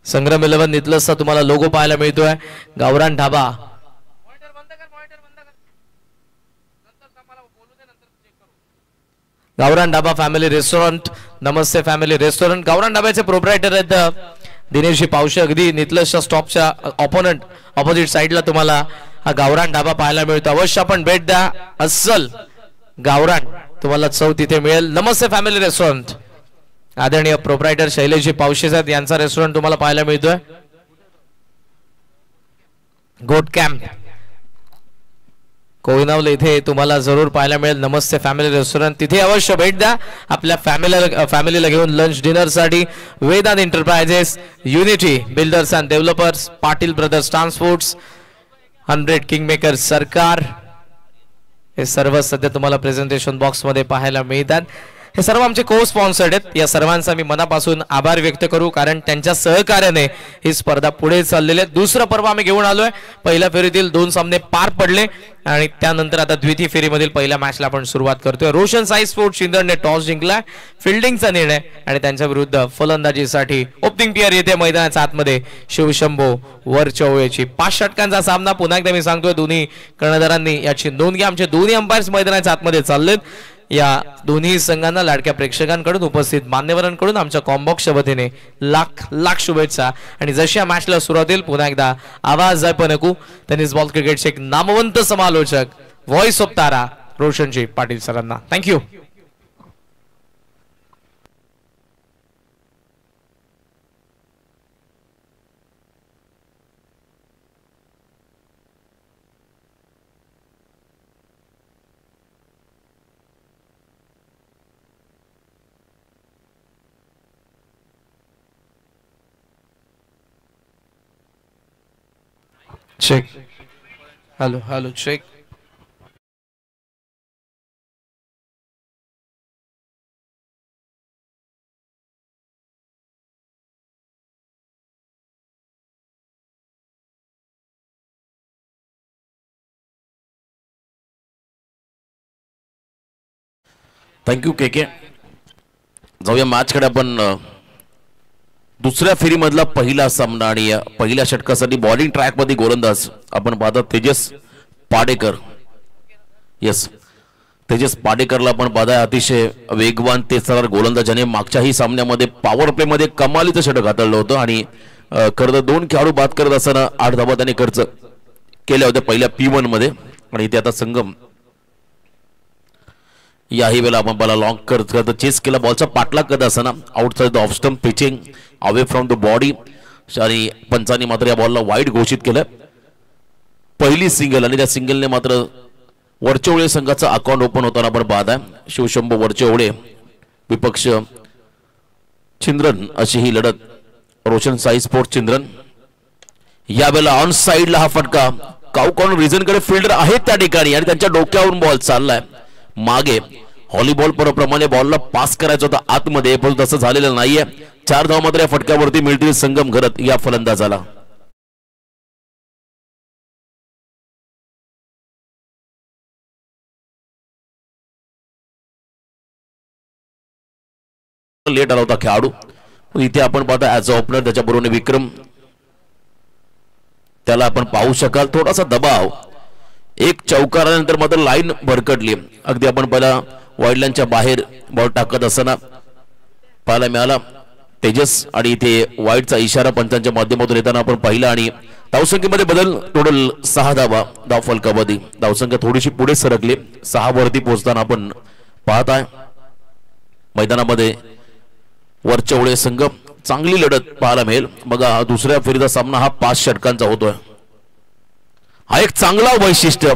संग्राम 11 नितलसचा तुम्हाला लोगो पाहायला मिळतोय. गावरान ढाबा गावरान ढाबा फॅमिली रेस्टॉरंट. नमस्ते फॅमिली रेस्टॉरंट. गावरान ढाब्याचे प्रोप्रायटर आहेत दिनेशजी पावशे. अगदी नितलसच्या स्टॉपच्या ऑपोनंट ऑपोजिट साइडला तुम्हाला हा गावरान ढाबा पाहायला मिळतो. अवश्य आपण भेट द्या. अस्सल गावरान तुम्हाला चव तिथे मिळेल. नमस्ते फॅमिली रेस्टॉरंट. आदरणीय प्रोप्रायटर शैलेशजी पावशे साहेब यांचा रेस्टॉरंट तुम्हाला पाहायला मिळतोय. गोट कॅम्प कोयनावले इथे तुम्हाला जरूर पाहायला मिळेल. नमस्ते फॅमिली रेस्टॉरंट. तिथे अवश्य भेट द्या आपल्या फॅमिलीला घेऊन लंच डिनर साठी. Vedant enterprises, unity builders and developers, Patil brothers transports, 100 kingmaker Sarkar, हे सर्व सध्या तुम्हाला प्रेझेंटेशन बॉक्स मध्ये पाहायला मिळतात. हे सर्व आमचे को स्पॉन्सर्ड आहेत. या सर्वांचा मी मनापासून आभार व्यक्त करू, कारण त्यांच्या सहकार्याने ही स्पर्धा पुढे चाललेली आहे. दुसरं पर्व आम्ही घेऊन आलोय. पहिल्या फेरीतील 2 सामने पार पडले आणि त्यानंतर आता द्वितीय फेरीमधील पहिल्या मॅचला आपण सुरुवात करतोय. रोशन साई स्पोर्ट्स चिंदरने टॉस जिंकला. फिल्डिंगचा निर्णय आणि त्यांच्या विरुद्ध फलंदाजीसाठी ओपनिंग पेअर येते मैदानाच्या आतमध्ये शिवशंभो वरचवळेची. 5 षटकांचा सामना. पुन्हा एकदा मी सांगतोय, दोन्ही कर्णधारांनी याची नोंद घ्या. आमचे दोन्ही अंपायर्स मैदानाच्या आतमध्ये चाललेत. या दोन्ही संघांना लाडक्या प्रेक्षकांकडून, उपस्थित मान्यवरांकडून आमच्या कॉम्बॉक्सच्या वतीने लाख लाख शुभेच्छा. आणि जशी या मॅचला सुरुवात होईल, पुन्हा एकदा आवाज आहे पण ऐकू. टेनिस बॉल क्रिकेटचे एक नामवंत समालोचक, व्हॉइस ऑफ तारा, रोशनजी पाटील सरांना thank you. Check. Hello hello check. Thank you K K. जाऊया मॅचकडे आपण. दुसऱ्या फेरीमधला पहिला सामना आणि पहिल्या षटकासाठी बॉलिंग ट्रॅक मध्ये गोलंदाज आपण पाहता तेजस पाडेकर. यस, तेजस पाडेकरला आपण पाहताय. अतिशय वेगवान तेजस्वी गोलंदाज, ज्याने मागच्याही सामन्यामध्ये पॉवर प्ले मध्ये कमालीचं षटक हाताळलं होतं. आणि खरं तर 2 खेळाडू बाद करत असताना 8 धावा त्याने खर्च केल्या होत्या पहिल्या P1 मध्ये. आणि इथे आता संगम याही वेळेला आपण बॉल लॉंग करत चेस केला. बॉलचा पाठलाग करत असताना outside the off stump, pitching away from the body. आणि पंचांनी मात्र या बॉलला वाईड घोषित केलं. पहिली सिंगल, आणि त्या सिंगलने मात्र वरचेवळे संघाचं अकाउंट ओपन होताना आपण पाहताय. शिवशंभो वरचेवळे विपक्ष चिंद्रन, अशी ही लढत. रोशन साई स्पोर्ट्स चिंद्रन. यावेळेला ऑन साइडला हा फटका. काउ कॉर्नर रिजन कडे फिल्डर आहेत त्या ठिकाणी आणि त्यांच्या डोक्यावरून बॉल चाललाय मागे. व्हॉलीबॉल प्रमाणे बॉलला पास करायचा होता आतमध्ये, पण तसं झालेलं नाहीये. 4 धावा मात्र या फटक्यावरती मिळतील संगम घरत या फलंदाजाला. लेट आला होता खेळाडू. इथे आपण पाहता ऍज अ ओपनर त्याच्याबरोबर विक्रम, त्याला आपण पाहू शकाल थोडासा दबाव. एक चौकारानंतर मात्र लाईन भरकटली. अगदी आपण पहिला वाईडलाईनच्या बाहेर बॉल टाकत असताना पाहायला मिळाला तेजस. आणि इथे वाईडचा इशारा पंचांच्या माध्यमातून येताना आपण पाहिला. आणि धावसंख्येमध्ये बदल. टोटल 6 धावा धाव फलकामध्ये. धावसंख्या थोडीशी पुढे सरकली. 6 वरती पोहोचताना आपण पाहताय मैदानामध्ये वरचेवळे संघ. चांगली लढत पाहायला मिळेल. बघा, दुसऱ्या फेरीचा सामना हा 5 षटकांचा होतोय. हा एक चांगला वैशिष्ट्य.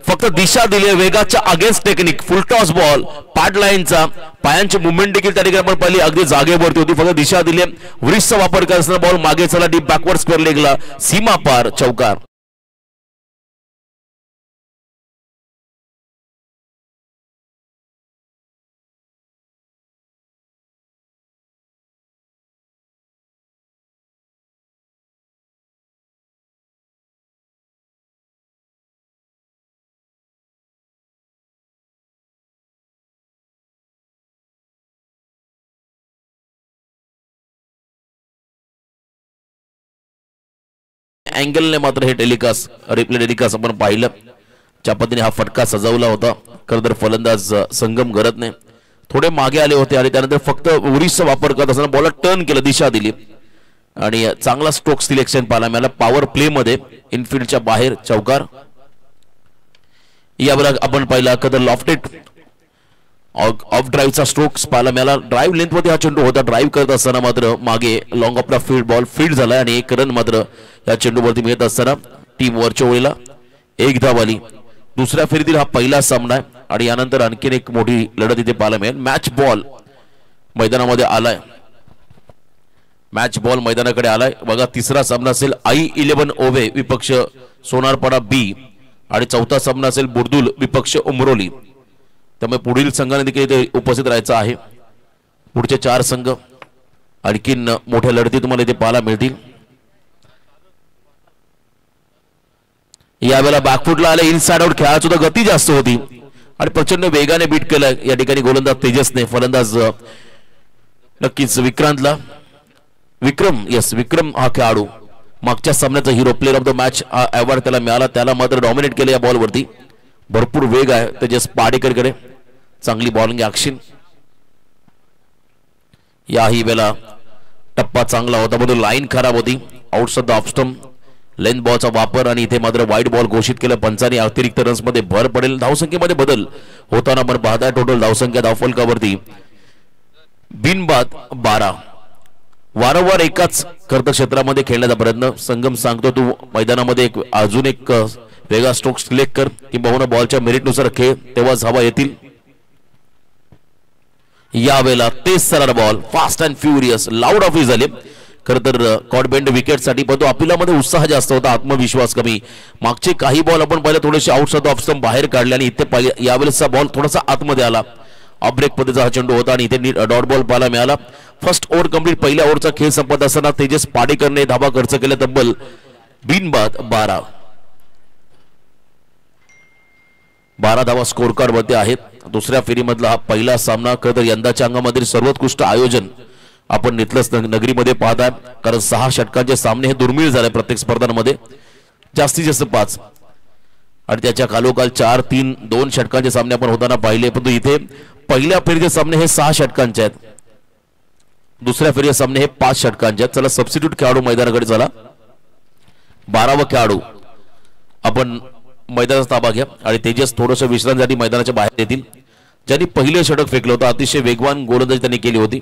फक्त दिशा दिली वेगाच्या अगेन्स्ट टेक्निक. फुल टॉस बॉल, पॅड लाईनचा पायांची मुवमेंट देखील त्या ठिकाणी आपण पाहिली. अगदी जागेवरती होती. फक्त दिशा दिली. व्रिस्टचा वापर करत असताना बॉल मागे चला डीप बॅकवर्ड स्क्वेअर लेगला, सीमा पार चौकार. अँगलने मात्र हे रिप्ले टेलिकास्ट आपण पाहिलं. ज्या पद्धतीने हा फटका सजवला होता खरं तर फलंदाज संगम घरतने थोडे मागे आले होते आणि त्यानंतर फक्त उरीचा वापर करत असताना बॉलला टर्न केलं, दिशा दिली आणि चांगला स्ट्रोक सिलेक्शन पाहायला मिळाला. पॉवर प्ले मध्ये इनफिल्डच्या बाहेर चौकार. यावेळेला आपण पाहिला खरं लॉफ्टेड ऑफ ड्राईव्हचा स्ट्रोक्स पाहायला मिळाला. ड्राईव्ह लेंथ मध्ये हा चेंडू होता. ड्राईव्ह करत असताना मात्र मागे लॉंग ऑफला फील्ड बॉल फील्ड झाला आणि एक रन मात्र या चेंडूवरती मिळत असताना टीम वरच्या ओळीला एक धाव आली. दुसऱ्या फेरीतील हा पहिला सामना आहे आणि यानंतर आणखीन एक मोठी लढत इथे पाहायला मिळेल. मॅच बॉल मैदानामध्ये आलाय. मॅच बॉल मैदानाकडे आलाय बघा. तिसरा सामना असेल I11 ओवे विपक्ष सोनारपाडा बी आणि चौथा सामना असेल बुर्दुल विपक्ष उमरोली. त्यामुळे पुढील संघाने देखील इथे उपस्थित राहायचं आहे. पुढचे 4 संघ आणखीन मोठ्या लढती तुम्हाला इथे पाहायला मिळतील. यावेळेला बॅकफुटला आले. इनसाइड आउट खेळाची सुद्धा गती जास्त होती आणि प्रचंड वेगाने बीट केलं या ठिकाणी गोलंदाज तेजसने. फलंदाज नक्कीच विक्रम हा खेळाडू मागच्या सामन्याचा hero player of the match हा अवॉर्ड त्याला मिळाला. त्याला मात्र डॉमिनेट केलं या बॉलवरती. भरपूर वेग आहे तेजस पाडेकरकडे. चांगली बॉलिंग ऍक्शन. याही वेळेला टप्पा चांगला होता परंतु लाईन खराब होती. Outside the off stump length बॉलचा वापर आणि इथे मात्र वाईड बॉल घोषित केलं पंचांनी. अतिरिक्त रन्स मध्ये भर पडेल. धावसंख्येमध्ये बदल होताना आपण पाहताय. टोटल धावसंख्या धावफलकावरती बिनबाद 12. वारंवार एकाच खर्च क्षेत्रामध्ये खेळण्याचा प्रयत्न. संगम सांगतो तू मैदानामध्ये अजून एक वेगळा स्ट्रोक सिलेक्ट कर किंवा बॉलच्या मेरिटनुसार खेळ तेव्हाच हवा येतील. यावेळेला तेज सरळ ball fast and furious loud office झाले. खरं तर कॉट बेंड विकेटसाठी पण तो अपिलामध्ये उत्साह जास्त होता, आत्मविश्वास कमी. मागचे काही बॉल आपण पाहिले थोडेसे आउटसाइड ऑफ स्टंप बाहेर काढले आणि इथे यावेळेसचा बॉल थोडासा आतमध्ये आला. ऑफ ब्रेक पद्धतीचा हा चेंडू होता आणि इथे डॉट बॉल पाहायला मिळाला. First over complete. पहिल्या ओव्हरचा खेळ संपत असताना तेजस पाडेकरने धाबा खर्च केले तब्बल बिनबाद 12. 12 धावा स्कोर कार्ड मध्ये आहेत. दुसऱ्या फेरीमधला हा पहिला सामना. खरं तर यंदाच्या अंगामधील सर्वोत्कृष्ट आयोजन आपण नितलस नगरीमध्ये पाहताय. कारण 6 षटकांचे सामने हे दुर्मिळ झाले प्रत्येक स्पर्धांमध्ये. जास्तीत जास्त 5 आणि त्याच्या खालोखाल 4, 3, 2 षटकांचे सामने आपण होताना पाहिले. परंतु इथे पहिल्या फेरीचे सामने हे 6 षटकांचे आहेत. दुसऱ्या फेरीचे सामने हे 5 षटकांचे आहेत. चला सबस्टिट्यूट खेळाडू मैदानाकडे चला. 12वा खेळाडू आपण मैदानाचा ताबा घ्या आणि तेजस थोडंसं विश्रांतीसाठी मैदानाच्या बाहेर येतील. ज्यांनी पहिले षटक फेकलं होतं अतिशय वेगवान गोलंदाजी त्यांनी केली होती.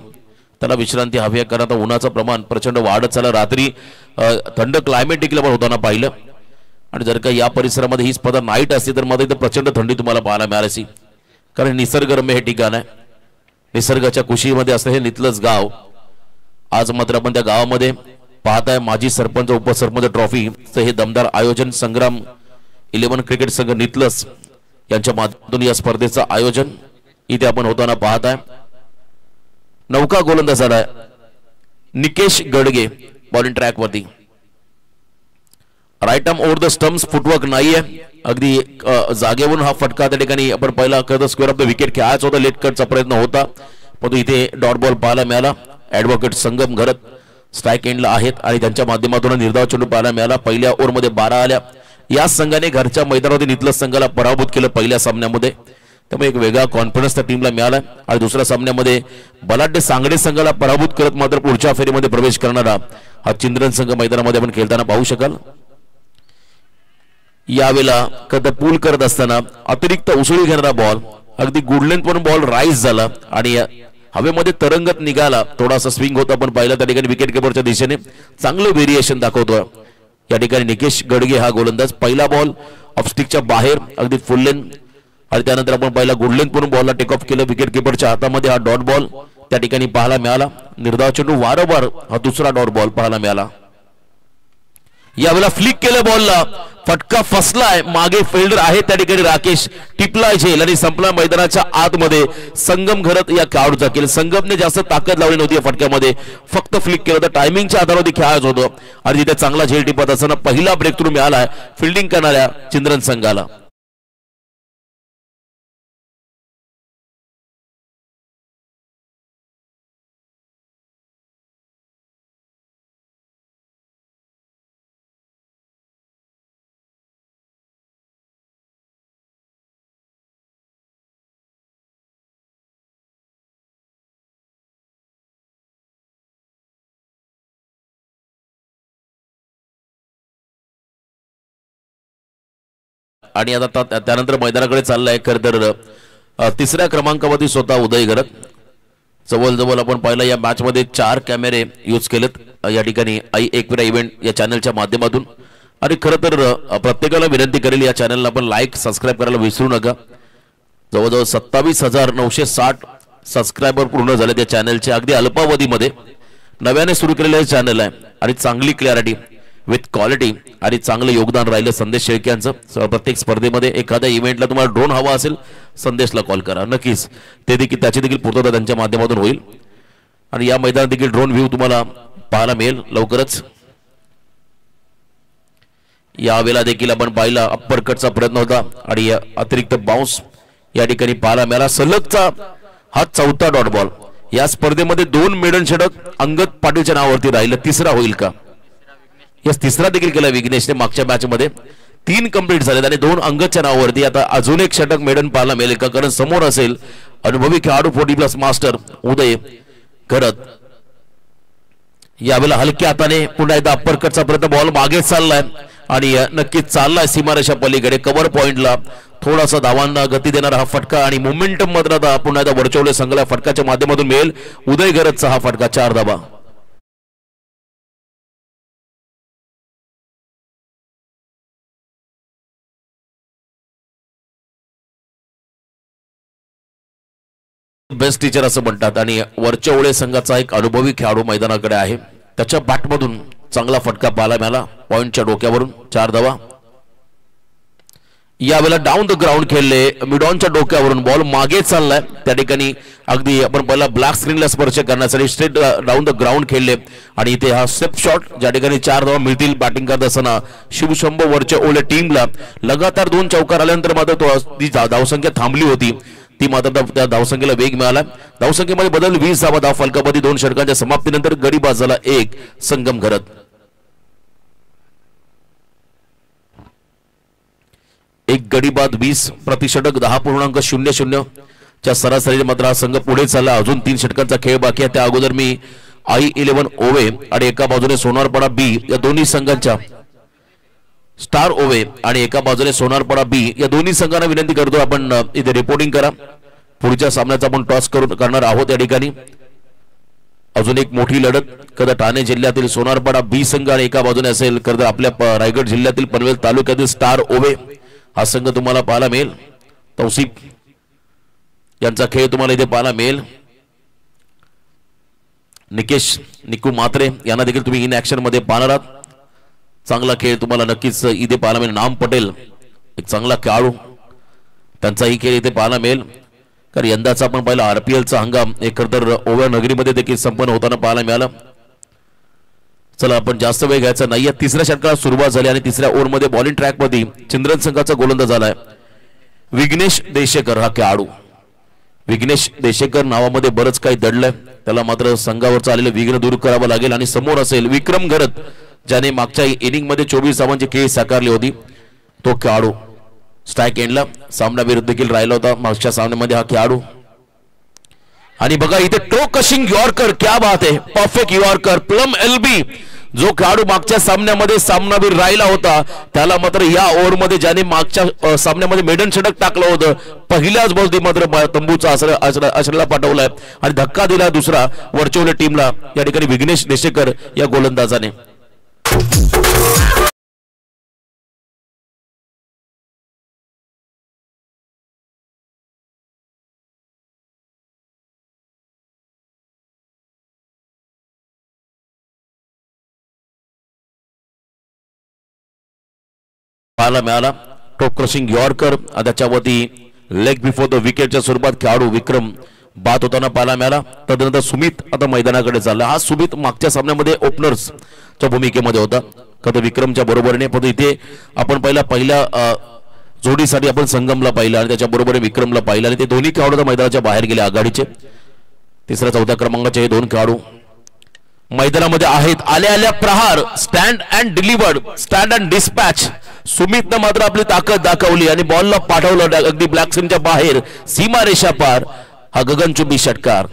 त्याला विश्रांती हवी आहे कारण आता उन्हाचं प्रमाण प्रचंड वाढत चाललं. रात्री थंड क्लायमेट देखील आपण होताना पाहिलं आणि जर का या परिसरामध्ये ही स्पर्धा नाईट असते तर मध्ये प्रचंड थंडी तुम्हाला पाहायला मिळाली. कारण निसर्गरम्य हे ठिकाण आहे. निसर्गाच्या कुशीमध्ये असं हे नितलस गाव. आज मात्र आपण त्या गावामध्ये पाहताय माजी सरपंच उपसरपंच ट्रॉफीचं हे दमदार आयोजन. संग्राम 11 क्रिकेट संघ नितलस यांच्या माध्यमातून या स्पर्धेचं आयोजन इथे आपण होताना पाहताय. नौका गोलंदाज आलाय निकेश गडगे बॉलिंग ट्रॅक वरती. Right arm over the stumps. Footwork नाहीये. अगदी जागेवरून हा फटका त्या ठिकाणी आपण पहिला करत स्क्वेअर ऑफ द विकेट खेळायचा होता. लेट कटचा प्रयत्न होता परंतु इथे डॉट बॉल पाहायला मिळाला. ऍडव्होकेट संगम घरत स्ट्राईक एंडला आहेत आणि त्यांच्या माध्यमातून निर्धाव चेंडू पाहायला मिळाला. पहिल्या ओव्हरमध्ये 12 आल्या. या संघाने घरच्या मैदानामध्ये नितलस संघाला पराभूत केलं पहिल्या सामन्यामध्ये. त्यामुळे एक वेगळा कॉन्फिडन्स त्या टीमला मिळाला आणि दुसऱ्या सामन्यामध्ये बलाढ्य सांगडे संघाला पराभूत करत मात्र पुढच्या फेरीमध्ये प्रवेश करणारा हा चिंद्रन संघ मैदानामध्ये आपण खेळताना पाहू शकाल. यावेळेला कदा पूल करत असताना अतिरिक्त उसळी घेणारा बॉल अगदी गुड लेंथ पण बॉल राईज झाला आणि हवेमध्ये तरंगत निघाला. थोडासा स्विंग होता पण पाहिला त्या ठिकाणी विकेट किपरच्या दिशेने चांगलं व्हेरिएशन दाखवतोय या ठिकाणी निकेश गडगे हा गोलंदाज. पहिला बॉल ऑफ स्टिकच्या बाहेर अगदी फुल लेंथ आणि त्यानंतर आपण पहिला गुड लेंथ पण बॉलला टेक ऑफ केलं. विकेट किपरच्या हातामध्ये हा डॉट बॉल त्या ठिकाणी पाहायला मिळाला. निर्धाव चेंडू वारंवार हा दुसरा डॉट बॉल पाहायला मिळाला. यावेळेला फ्लिक केलं बॉलला फटका फसलाय. मागे फिल्डर आहे त्या ठिकाणी राकेश टिपला झेल आणि संपला मैदानाच्या आतमध्ये. संगम घरत या खेळाडूचा केलं. संगमने जास्त ताकद लावली नव्हती या फटक्यामध्ये. फक्त फ्लिक केलं होतं. टायमिंगच्या आधारावरती खेळायचं होतं आणि तिथे चांगला झेल टिपत असताना पहिला ब्रेक थ्रू मिळालाय फिल्डिंग करणाऱ्या चिंद्रन संघाला. आणि आता त्यानंतर मैदानाकडे चाललाय खरं तर तिसऱ्या क्रमांकावरती स्वतः उदय घरत. जवळजवळ आपण पाहिलं या मॅच मध्ये 4 कॅमेरे यूज केलेत या ठिकाणी आई एकविरा इव्हेंट या चॅनलच्या माध्यमातून. आणि खरं तर प्रत्येकाला विनंती करेल या चॅनलला आपण लाईक सबस्क्राईब करायला विसरू नका. जवळजवळ 27,960 सबस्क्रायबर पूर्ण झाले त्या चॅनलचे. अगदी अल्पावधीमध्ये नव्याने सुरू केलेलं चॅनल आहे आणि चांगली क्लॅरिटी विथ क्वालिटी आणि चांगलं योगदान राहिलं संदेश शेळके यांचं. प्रत्येक स्पर्धेमध्ये एखाद्या इव्हेंटला तुम्हाला ड्रोन हवा असेल संदेशला कॉल करा, नक्कीच ते देखील त्याची देखील पूर्तता त्यांच्या माध्यमातून होईल. आणि या मैदानात देखील ड्रोन व्ह्यू तुम्हाला पाहायला मिळेल लवकरच. यावेळेला देखील आपण पाहिला अप्पर कटचा प्रयत्न होता आणि अतिरिक्त बाउन्स या ठिकाणी पाहायला मिळाला. सलगचा हा चौथा डॉट बॉल. या स्पर्धेमध्ये 2 मेडन षटक अंगद पाटीलच्या नावावरती राहिलं. तिसरा होईल का? यस, तिसरा देखील केला विघ्नेशने. मागच्या मॅच मध्ये 3 कंप्लीट झालेत आणि 2 अंगदच्या नावावरती. आता अजून एक षटक मेडन पाहायला मिळेल का? कारण समोर असेल अनुभवी खेळाडू 40+ मास्टर उदय घरत. यावेळेला हलक्या हाताने पुन्हा एकदा अप्पर कटचा प्रयत्न. बॉल मागे चाललाय आणि नक्कीच चाललाय सीमारेषा पलीकडे. कव्हर पॉइंटला थोडासा धावांना गती देणारा हा फटका आणि मोमेंटम मध्ये आता पुन्हा एकदा वरचवले संघाला फटकाच्या माध्यमातून मिळेल उदय घरतचा हा फटका. 4 धावा. बेस्ट टीचर असं म्हणतात आणि वरच्या ओळे संघाचा एक अनुभवी खेळाडू मैदानाकडे आहे. त्याच्या बॅटमधून चांगला फटका पाहायला मिळाला पॉइंटच्या डोक्यावरून. 4 धावा. यावेळेला डाऊन द ग्राउंड खेळले. मिडॉनच्या डोक्यावरून बॉल मागे चाललाय. त्या ठिकाणी अगदी आपण पहिला ब्लॅक स्क्रीनला स्पर्श करण्यासाठी स्ट्रेट डाऊन द ग्राउंड खेळले आणि इथे हा स्टेप शॉट ज्या ठिकाणी 4 धावा मिळतील. बॅटिंग करत असताना शिवशंभो वरच्या ओले टीमला लगातार 2 चौकार आल्यानंतर मात्र ती धावसंख्या थांबली होती. ती मात्र त्या धावसंख्येला वेग मिळाला. धावसंख्येमध्ये बदल 20 धावा. धाव फलकापदी 2 षटकांच्या समाप्तीनंतर गडी बाजाला 1 संगम घरत. एक गडी बाद 20 प्रतिषटक 10.00 च्या सरासरी मात्र हा संघ पुढे चालला. अजून 3 षटकांचा खेळ बाकी आहे. त्या अगोदर मी I11 ओवे आणि एका बाजूने सोनारपाडा बी या दोन्ही संघांच्या स्टार ओवे आणि एका बाजूने सोनारपाडा बी या दोन्ही संघांना विनंती करतो आपण इथे रिपोर्टिंग करा. पुढच्या सामन्याचा आपण टॉस करणार आहोत. या ठिकाणी अजून एक मोठी लढत कदा ठाणे जिल्ह्यातील सोनारपाडा बी संघ आणि एका बाजूने असेल तर आपल्या रायगड जिल्ह्यातील पनवेल तालुक्यातील स्टार ओवे हा संघ तुम्हाला पाहायला मिळेल. तौसिफ यांचा खेळ तुम्हाला इथे पाहायला मिळेल. निकेश निकू मात्रे यांना देखील तुम्ही इन ऍक्शन मध्ये पाहणार आहात. चांगला खेळ तुम्हाला नक्कीच इथे पाहायला मिळेल. नाम पटेल एक चांगला खेळाडू, त्यांचाही खेळ इथे पाहायला मिळेल. कारण यंदाचा आपण पाहिला RPLचा हंगाम एकतर ओव्या नगरीमध्ये देखील संपन्न होताना पाहायला मिळाला. चला आपण जास्त वेळ घ्यायचा नाहीये. तिसऱ्या षटकाला सुरुवात झाली आणि तिसऱ्या ओव्हरमध्ये बॉलिंग ट्रॅक मध्ये चंद्रन संघाचा गोलंदाज झालाय विघ्नेश देशेकर हा खेळाडू. विघ्नेश देशेकर नावामध्ये बरंच काही दडलंय. त्याला मात्र संघावर आलेलं विघ्न दूर करावं लागेल. आणि समोर असेल विक्रम घरत ज्याने मागच्या इनिंग मध्ये 24 धावांची खेळी साकारली होती. तो खेळाडू स्ट्राईक एंडला सामनावीर देखील राहिला होता मागच्या सामन्यामध्ये हा खेळाडू. आणि बघा इथे टो कशिंग यॉर्कर. क्या बात आहे. Perfect yorker plum LB. जो खेळाडू मागच्या सामन्यामध्ये सामनावीर राहिला होता त्याला मात्र या ओव्हरमध्ये ज्याने मागच्या सामन्यामध्ये मेडन षटक टाकलं होतं पहिल्याच बॉल मात्र तंबूचा आश्रयाला पाठवलाय आणि धक्का दिला दुसरा वरचवल्या टीमला या ठिकाणी विघ्नेश देशेकर या गोलंदाजाने. पाहायला मिळाला टॉप क्रशिंग यॉर्कर. त्याच्यावरती लेग बिफोर द विकेटच्या स्वरूपात खेळाडू विक्रम बाद होताना पाहायला मिळाला. तदनंतर सुमित आता मैदानाकडे चालला. हा सुमित मागच्या सामन्यामध्ये ओपनर्सच्या भूमिकेमध्ये होता कधी विक्रमच्या बरोबरीने. पण इथे आपण पहिल्या जोडीसाठी आपण संगमला पाहिलं आणि त्याच्या बरोबर विक्रमला पाहिलं आणि ते दोन्ही खेळाडू मैदानाच्या बाहेर गेले आघाडीचे. 3ऱ्या-4थ्या क्रमांकाचे हे 2 खेळाडू मैदानामध्ये आहेत. आल्या प्रहार stand and delivered stand and dispatch. सुमितनं मात्र आपली ताकद दाखवली आणि बॉलला पाठवलं अगदी ब्लॅक स्क्रीनच्या बाहेर सीमारेषा पार. हा गगनचुंबी षटकार.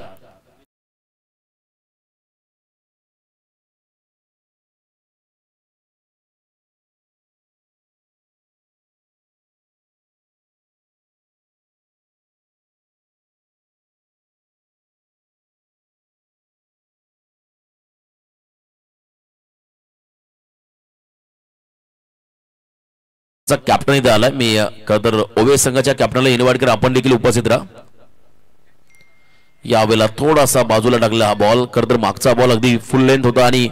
कॅप्टन इथे आलाय. मी खरं तर ओवे संघाच्या कॅप्टनला इन्व्हाइट करा, आपण देखील उपस्थित राहा. यावेळेला थोडासा बाजूला टाकला हा बॉल. खरं तर मागचा बॉल अगदी फुल लेंथ होता आणि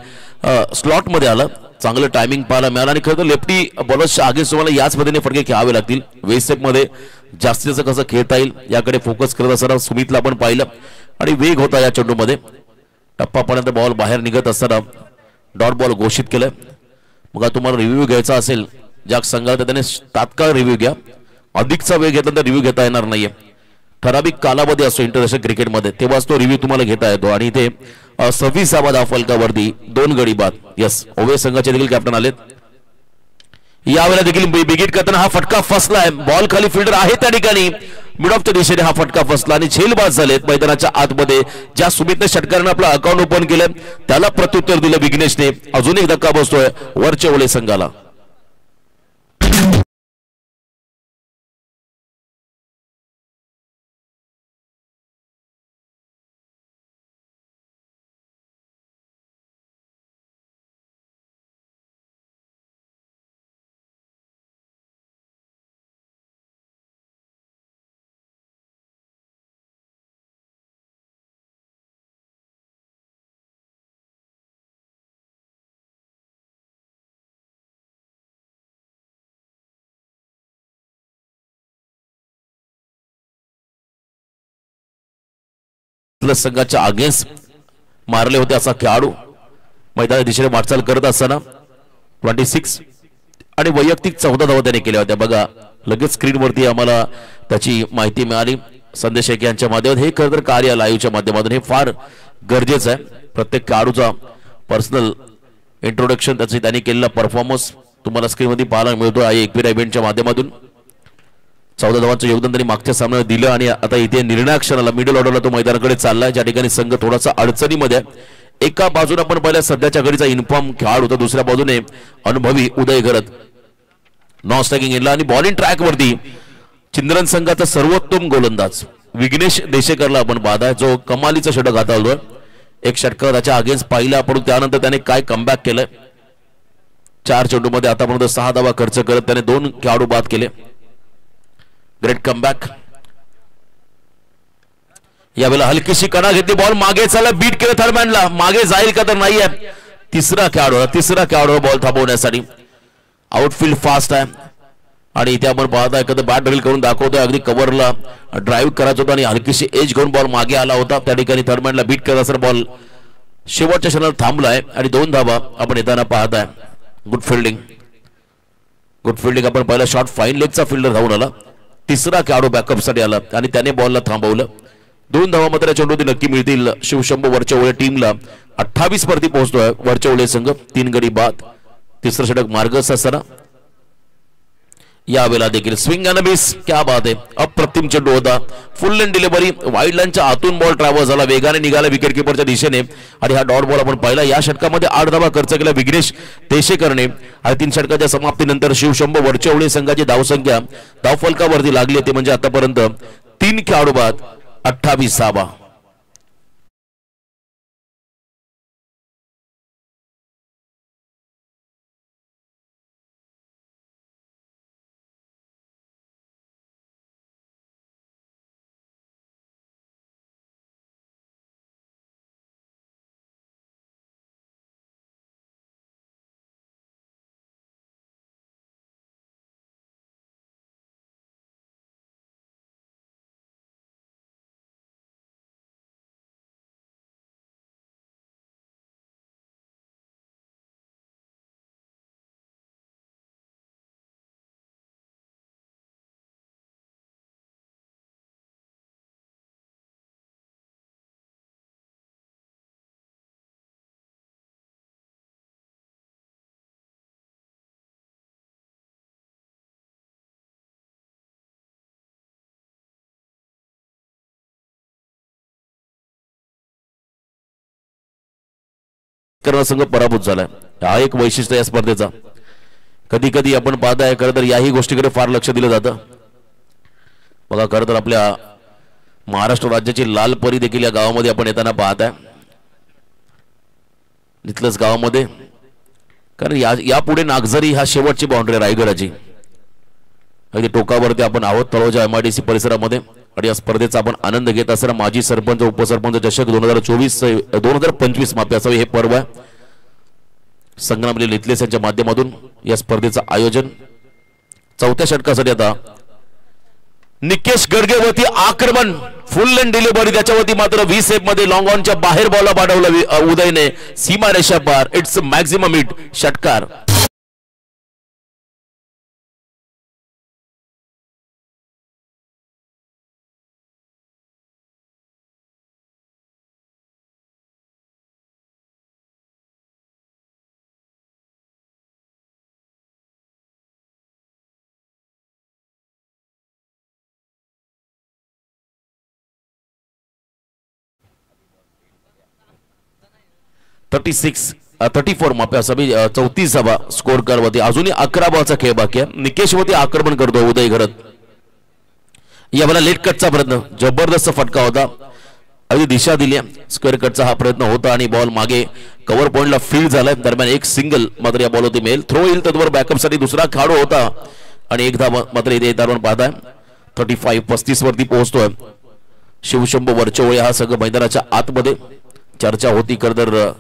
स्लॉट मध्ये आला. चांगलं टायमिंग पाहायला मिळालं आणि खरं तर लेफ्टी बॉलर्सच्या आगे तुम्हाला याच पद्धतीने फटके खेळावे लागतील. वेस्ट स्टेप मध्ये जास्तीत जास्त कसं खेळता येईल याकडे फोकस करत असताना सुमितला आपण पाहिलं आणि वेग होता या चेंडूमध्ये. टप्पापर्यंत बॉल बाहेर निघत असताना डॉट बॉल घोषित केलं. मग तुम्हाला रिव्ह्यू घ्यायचा असेल ज्या संघाला त्याने तात्काळ रिव्ह्यू घ्या. अधिकचा वेळ घेतला तर रिव्ह्यू घेता येणार नाहीये. ठराविक कालावधी असतो इंटरनॅशनल क्रिकेटमध्ये, तेव्हाच तो रिव्ह्यू तुम्हाला घेता येतो. आणि इथे 26वा धाव फलकावरती 2 गडी बाद. यस, ओवे संघाचे देखील कॅप्टन आलेत. यावेळेला देखील बिगिट करताना हा फटका फसलाय. बॉल खाली फिल्डर आहे त्या ठिकाणी मिड ऑफ च्या दिशेने हा फटका फसला आणि झेलबाद झालेत मैदानाच्या आतमध्ये. ज्या सुमितने षटकाराने आपलं अकाउंट ओपन केलं त्याला प्रत्युत्तर दिलं विघ्नेशने. अजून एक धक्का बसतोय वरच्या ओले संघाला. संघाच्या अगेन्स्ट मारले होते असा खेळाडू मैदानाच्या दिशेने वाटचाल करत असताना 26 आणि वैयक्तिक 14 धावा त्याने केल्या होत्या. बघा लगेच स्क्रीनवरती आम्हाला त्याची माहिती मिळाली संदेश यांच्या माध्यमातून. हे खरं तर कार्य लाईव्हच्या माध्यमातून हे फार गरजेचं आहे. प्रत्येक खेळाडूचा पर्सनल इंट्रोडक्शन त्याची त्यांनी केलेला परफॉर्मन्स तुम्हाला स्क्रीनवरती पाहायला मिळतो आहे एकविरा इव्हेंटच्या माध्यमातून. 14 धावांचं योगदान त्यांनी मागच्या सामन्यात दिलं आणि आता इथे निर्णायक क्षणाला मिडल ऑर्डरला तो मैदानाकडे चाललाय ज्या ठिकाणी संघ थोडासा अडचणीमध्ये आहे. एका बाजूने आपण पहिल्या सध्याच्या घडीचा इन्फॉर्म खेळाडू होता, दुसऱ्या बाजूने अनुभवी उदय घरत नॉन स्ट्रायकिंग एंडला आणि बॉलिंग ट्रॅक वरती चिंद्रन संघाचा सर्वोत्तम गोलंदाज विघ्नेश देशेकरला आपण पाहताय जो कमालीचा षटक हाताळतोय. एक षटक त्याच्या अगेन्स्ट पाहिला पण त्यानंतर त्याने काय कमबॅक केलंय. 4 चेंडूमध्ये आतापर्यंत 6 धावा खर्च करत त्याने 2 खेळाडू बाद केले. Great comeback. यावेळेला हलकीशी कणा घेतली, बॉल मागे चालला, बीट केलं थर्डमॅनला. मागे जाईल का तर नाहीये. तिसरा खेळाडू बॉल थांबवण्यासाठी. आउटफील्ड फास्ट आहे आणि इथे आपण पाहता एखादं बॅट ड्रिल करून दाखवतोय. अगदी कव्हरला ड्राईव्ह करायचं होतं आणि हलकीशी एज घेऊन बॉल मागे आला होता. त्या ठिकाणी थर्डमॅनला बीट करत असताना बॉल शेवटच्या क्षणाला थांबलाय आणि 2 धावा आपण येताना पाहताय. गुड फिल्डिंग आपण पहिला शॉट फाईन लेगचा फिल्डर धावून आला. तिसरा खेळाडू बॅकअपसाठी आला आणि त्याने बॉलला थांबवलं. 2 धावा मात्र चेंडूवरती नक्की मिळतील. शिवशंभू वरच्या ओळे टीमला 28 वरती पोहोचतोय वरच्या ओळे संघ. 3 गडी बाद. तिसरं षटक मार्गस्थ असताना यावेळेला देखील स्विंग अँड मिस. क्या बात आहे. अप्रतिम चेंडू होता. फुल लेंथ डिलिव्हरी. वाईड लाईनच्या आतून बॉल ट्रॅव्हल झाला, वेगाने निघाला विकेट किपरच्या दिशेने आणि हा डॉट बॉल आपण पाहिला. या षटकामध्ये 8 धावा खर्च केला विघ्नेश देशेकरने आणि 3 षटकाच्या समाप्तीनंतर शिवशंभू वरच्या ओळे संघाची धावसंख्या धावफलकावरती लागली ते म्हणजे आतापर्यंत 3 खेळाडू बाद 28 धावा. संघ पराभूत झालाय. हा एक वैशिष्ट्य या स्पर्धेचा. कधी कधी आपण पाहताय खरं तर याही गोष्टीकडे फार लक्ष दिलं जातं. बघा खरं तर आपल्या महाराष्ट्र राज्याची लालपरी देखील या गावामध्ये आपण येताना पाहताय. इथलंच गावामध्ये कारण यापुढे नागझरी हा शेवटची बाउंड्री रायगडाची. अगदी टोकावरती आपण आहोत तळोजा MIDC परिसरामध्ये आणि या स्पर्धेचा आपण आनंद घेत असताना माजी सरपंच उपसरपंच चषक 2025 माफी असावे हे पर्व आहे. संग्रामली लिथलेस यांच्या माध्यमातून या स्पर्धेचं आयोजन. चौथ्या षटकासाठी आता निकेश गडगेवरती आक्रमण फुल लेन डिलिव्हरी त्याच्यावरती मात्र 20 मध्ये लॉंग ऑनच्या बाहेर बॉलला पाठवलं उदयने सीमा रेषा पार. इट्स मॅक्झिमम हिट षटकार. सिक्स 34 माफी असावी 34 स्कोर करवरती अजूनही 11 बॉलचा खेळ बाकी आहे. निकेशवरती आक्रमण करतो उदय घरत. यावेळेला लेट कटचा प्रयत्न जबरदस्त फटका होता. अगदी दिशा दिली स्क्वेअर कटचा हा प्रयत्न होता आणि बॉल मागे कव्हर पॉइंटला फील्ड झालाय. दरम्यान एक सिंगल मात्र या बॉल होती मेल. थ्रो येईल त्यावर बॅकअप साठी दुसरा खेळाडू होता आणि एक धाव मात्र इथे आपण पाहताय. 35 वरती पोहोचतोय. शिवशंभू वरचवळे हा सगळं मैदानाच्या आतमध्ये चर्चा होती खरं तर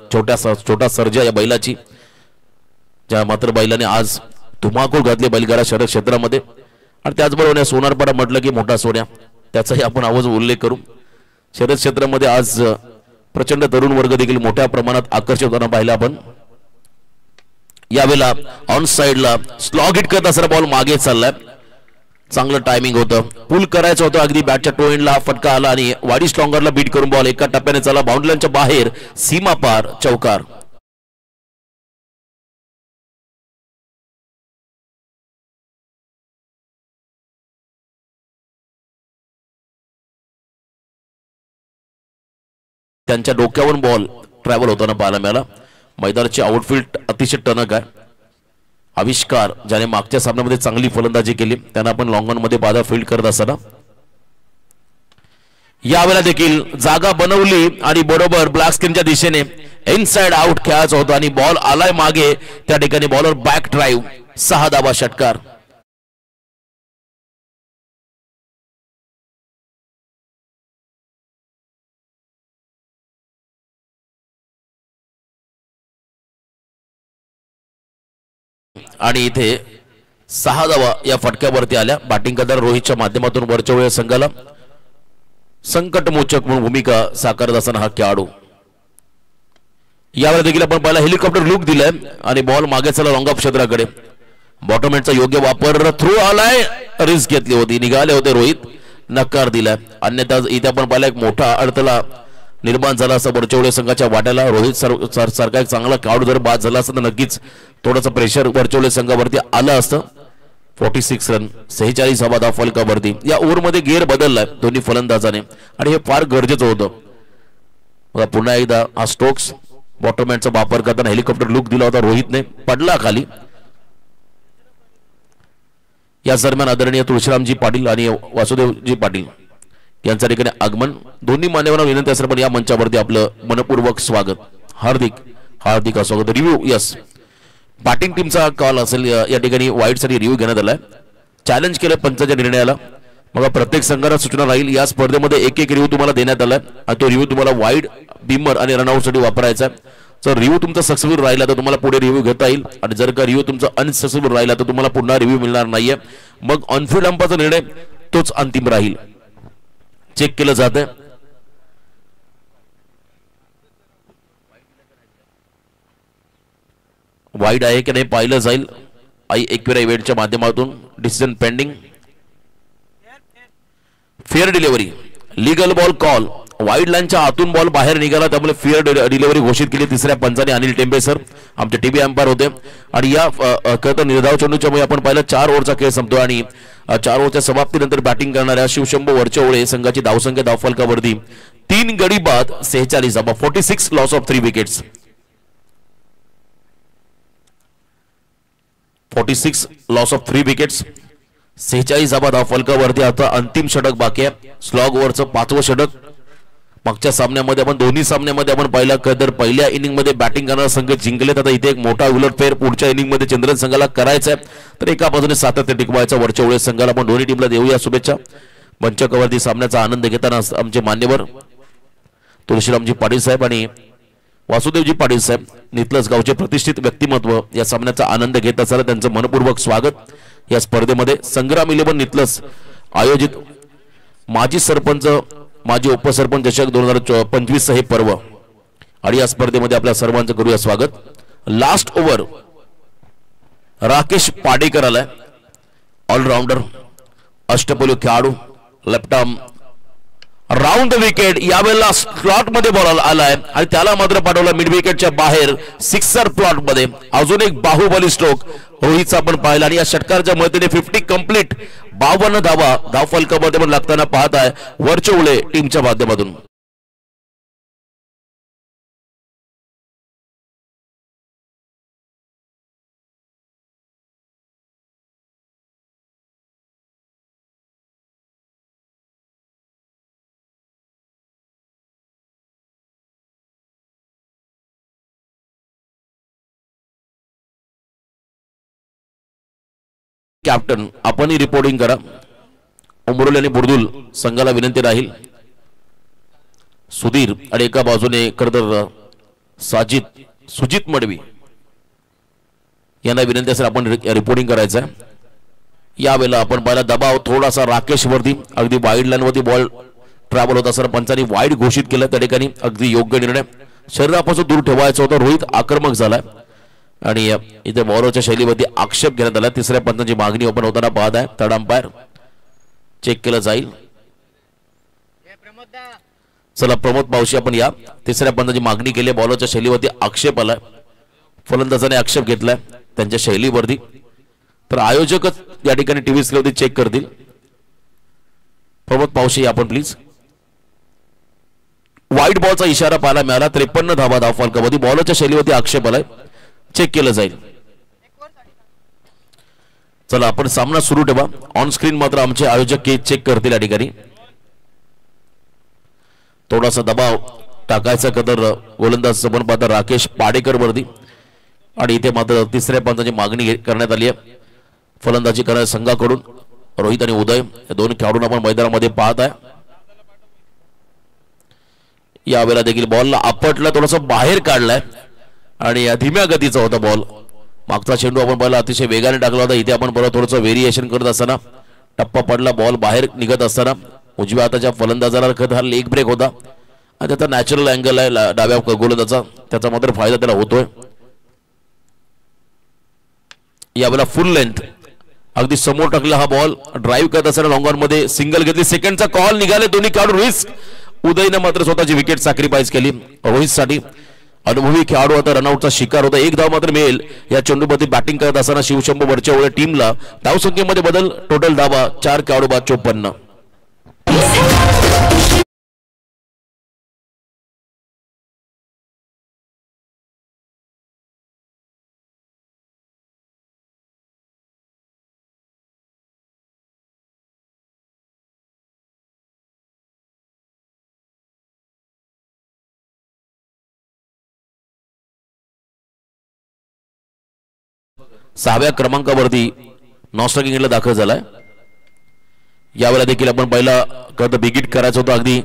छोटा सर्जा या बैलाची ज्या मात्र बैलाने आज धुमाकूळ घातली बैलगाडा शर्यत क्षेत्रामध्ये. आणि त्याचबरोबर सोनारपाडा म्हटलं की मोठा सोन्या त्याचाही आपण आवाज उल्लेख करू. शर्यत क्षेत्रामध्ये आज प्रचंड तरुण वर्ग देखील मोठ्या प्रमाणात आकर्षित होताना पाहिला आपण. यावेळेला ऑन साइडला स्लॉग हिट करत असणारा बॉल मागे चाललाय. चांगलं टायमिंग होतं. पुल करायचं होतं अगदी बॅटच्या टो एंडला हा फटका आला आणि वाडी स्ट्रॉंगरला बीट करून बॉल एका टप्प्याने चालला बाउंड्रीच्या बाहेर सीमा पार चौकार. त्यांच्या डोक्यावरून बॉल ट्रॅव्हल होताना पाहायला मिळाला. मैदानाची आउटफील्ड अतिशय टणक आहे. आविष्कार ज्याने मागच्या सामन्यामध्ये चांगली फलंदाजी केली त्यांना आपण लॉंग ऑन मध्ये बाधा फील्ड करत असताना यावेळेला देखील जागा बनवली आणि बरोबर ब्लॅक स्क्रीनच्या दिशेने इनसाइड आउट खेळायचा होता आणि बॉल आलाय मागे. त्या ठिकाणी बॉलर बॅक ड्राईव्ह 6 धावा षटकार. आणि इथे 6 धावा या फटक्यावरती आल्या. बॅटिंग करणाऱ्या रोहितच्या माध्यमातून वरच्या संघाला संकटमोचक म्हणून भूमिका साकारत असताना हा खेळाडू. यावेळी देखील आपण पहिला हेलिकॉप्टर लुक दिलाय आणि बॉल मागे चला लॉंग ऑफ क्षेत्राकडे. बॉटम एंडचा योग्य वापर. थ्रू आलाय. रिस्क घेतली होती. निघाले होते रोहित. नकार दिलाय. अन्यथा इथे आपण पाहिला एक मोठा अडथळा निर्माण झाला असं वरचवडे संघाच्या वाट्याला. रोहित सारखा एक चांगला खेळाडू जर बाद झाला असता तर नक्कीच थोडंसं प्रेशर वरचवडे संघावरती आलं असतं. 46 रन 46 धावा फलकावरती. या ओव्हरमध्ये गिअर बदललाय दोन्ही फलंदाजाने आणि हे फार गरजेचं होतं. पुन्हा एकदा हा स्टोक्स बॉटमहँडचा वापर करताना हेलिकॉप्टर लुक दिला होता रोहितने. पडला खाली. या दरम्यान आदरणीय तुळशीरामजी पाटील आणि वासुदेवजी पाटील यांच्या ठिकाणी आगमन. दोन्ही मान्यवरांना विनंती असेल पण या मंचावरती आपलं मनपूर्वक स्वागत. हार्दिक स्वागत. रिव्ह्यू यस बॅटिंग टीमचा कॉल असेल या ठिकाणी वाईड साठी रिव्ह्यू घेण्यात आलाय. चॅलेंज केलं पंचाच्या निर्णयाला. मग प्रत्येक संघाला सूचना राहील या स्पर्धेमध्ये एक रिव्ह्यू तुम्हाला देण्यात आलाय आणि तो रिव्ह्यू तुम्हाला वाईड बिमर आणि रनआउट साठी वापरायचा आहे. जर रिव्ह्यू तुमचा सक्सेसफुल राहिला तर तुम्हाला पुढे रिव्ह्यू घेता येईल आणि जर का रिव्ह्यू तुमचा अनसक्सेसफुल राहिला तर तुम्हाला पुन्हा रिव्ह्यू मिळणार नाहीये. मग ऑनफील्ड अंपायरचा निर्णय तोच अंतिम राहील. चेक केलं जात आहे. वाईड आहे की नाही पाहिलं जाईल. एकविरा इव्हेंटच्या माध्यमातून decision pending. Fair delivery legal ball call. Wide लाईनच्या आतून बॉल बाहेर निघाला त्यामुळे फेअर डिलिव्हरी घोषित केली तिसऱ्या पंचाने. अनिल टेंबे सर आमचे टीव्ही अंपायर होते आणि या खरं निर्धाव चेंडूच्या मुळे आपण पाहिलं 4 ओव्हरचा खेळ संपतो आणि 4 ओव्हरच्या समाप्तीनंतर बॅटिंग करणाऱ्या शिवशंभू वरचवळे संघाची धावसंख्या धावफलकावरती 3 गडी बाद 46 धावा. 46 loss of 3 wickets. 46 loss of 3 wickets. 46 धावा धावफलकावरती. आता अंतिम षटक बाकी आहे. स्लॉग ओव्हरचं 5वं षटक. मागच्या सामन्यामध्ये आपण दोन्ही सामन्यामध्ये आपण पाहिलं तर पहिल्या इनिंग मध्ये बॅटिंग करणारा संघ जिंकलेत. आता इथे एक मोठा उलटफेर पुढच्या इनिंग मध्ये चंद्रन संघाला करायचा आहे. तर एका बाजूने सातत्य टिकवायचं वरच्या वेळेस संघाला आपण दोन्ही टीमला देऊया शुभेच्छा. मंचकावरती सामन्याचा आनंद घेताना आमचे मान्यवर तुळशीरामजी पाटील साहेब आणि वासुदेवजी पाटील साहेब नितलस गावचे प्रतिष्ठित व्यक्तिमत्व या सामन्याचा आनंद घेत असताना त्यांचं मनपूर्वक स्वागत. या स्पर्धेमध्ये संग्राम 11 नितलस आयोजित माजी सरपंच माजी उपसरपंच चषक 2025 हे पर्व आणि या स्पर्धेमध्ये आपल्या सर्वांचं करूया स्वागत. लास्ट ओव्हर राकेश पाडेकर आलाय, ऑलराऊंडर अष्टपैलू खेळाडू, left arm round the wicket. यावेळेला स्लॉट मध्ये बॉल आलाय आणि त्याला मात्र पाठवला मिड विकेटच्या बाहेर सिक्सर प्लॉट मध्ये. अजून एक बाहुबली स्ट्रोक रोहितचा आपण पाहिला आणि या षटकाराच्या मदतीने 50 कंप्लीट 52 धावा धावफलकामध्ये पण लागताना पाहत आहे वरचौळे टीमच्या माध्यमातून. कॅप्टन आपणही रिपोर्टिंग करा. उमरोली आणि बुर्दुल संघाला विनंती राहील. सुधीर आणि एका बाजूने खरतर सुजित मडवी यांना विनंती असेल आपण रिपोर्टिंग करायचं आहे. यावेळेला आपण पाहिला दबाव थोडासा राकेश वरती अगदी वाईड लाईन वरती बॉल ट्रॅव्हल होत असताना पंचांनी वाईड घोषित केलं. त्या ठिकाणी अगदी योग्य निर्णय. शरीरापासून दूर ठेवायचा होता. रोहित आक्रमक झालाय आणि इथे बॉलरच्या शैलीवरती आक्षेप घेण्यात आला. तिसऱ्या पंचांची मागणी ओपन होताना पाहत आहे. थर्ड अंपायर चेक केलं जाईल. चला प्रमोद पावशी आपण या. तिसऱ्या पंचांची मागणी केली. बॉलरच्या शैलीवरती आक्षेप आलाय. फलंदाजाने आक्षेप घेतलाय त्यांच्या शैलीवरती. तर आयोजकच या ठिकाणी टीव्ही स्क्रीनवरती चेक करतील. प्रमोद पावशी आपण प्लीज. वाईट बॉलचा इशारा पाहायला मिळाला. 53 धावा धावफलकामध्ये बॉलरच्या शैलीवरती आक्षेप आलाय. चेक केलं जाईल. चला आपण सामना सुरू ठेवा. ऑन स्क्रीन मात्र आमचे आयोजक चेक करतील. या ठिकाणी थोडासा दबाव टाकायचा कदर गोलंदाज आपण पाहता राकेश पाडेकर वरती आणि इथे मात्र तिसऱ्या पंचाची मागणी करण्यात आली आहे फलंदाजी करणाऱ्या संघाकडून. रोहित आणि उदय या दोन खेळाडूंना आपण मैदानामध्ये पाहत आहे. यावेळेला देखील बॉलला आपटला, थोडासा बाहेर काढलाय आणि धीम्या गतीचा होता बॉल. मागचा चेंडू आपण पाहिला अतिशय वेगाने टाकला होता. इथे आपण परत थोडंसं व्हेरिएशन करत असताना टप्पा पडला. बॉल बाहेर निघत असताना उजव्या हाताच्या फलंदाजाला हा लेग ब्रेक होता आणि त्याचा नॅचरल अँगल आहे डाव्या गोलंदाजाचा, त्याचा मात्र फायदा त्याला होतोय. यावेळेला फुल लेंथ अगदी समोर टाकला हा बॉल. ड्राईव्ह करत असताना लॉंग ऑन मध्ये सिंगल घेतली. सेकंडचा कॉल निघाले दोन्ही खेळाडू रिस्क. उदयने मात्र स्वतःची विकेट सॅक्रिफाईस केली. रोहितसाठी अनुभवी खेळाडू आता रनआउटचा शिकार होता. एक धाव मात्र मिळेल. या चेंडूमध्ये बॅटिंग करत असताना शिवशंभू वरच्या वेळी टीमला धावसंख्येमध्ये बदल. टोटल धावा 4 खेळाडू बाद 54. सहाव्या क्रमांकावरती नॉस्ट्राइक इंग्लंड दाखल झालाय. यावेळेला देखील आपण पहिला बिगिट करायचं होतं. अगदी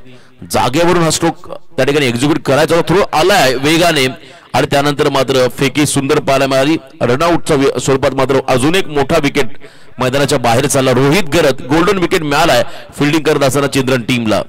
जागेवरून हा स्ट्रोक त्या ठिकाणी एक्झिक्यूट करायचा होता. थ्रो आलाय वेगाने आणि त्यानंतर मात्र फेकी सुंदर पाहायला मिळाली. रनआउटच्या स्वरूपात मात्र अजून एक मोठा विकेट मैदानाच्या बाहेर चालला. रोहित गरत गोल्डन विकेट मिळालाय फिल्डिंग करत असताना चिल्ड्रन टीमला.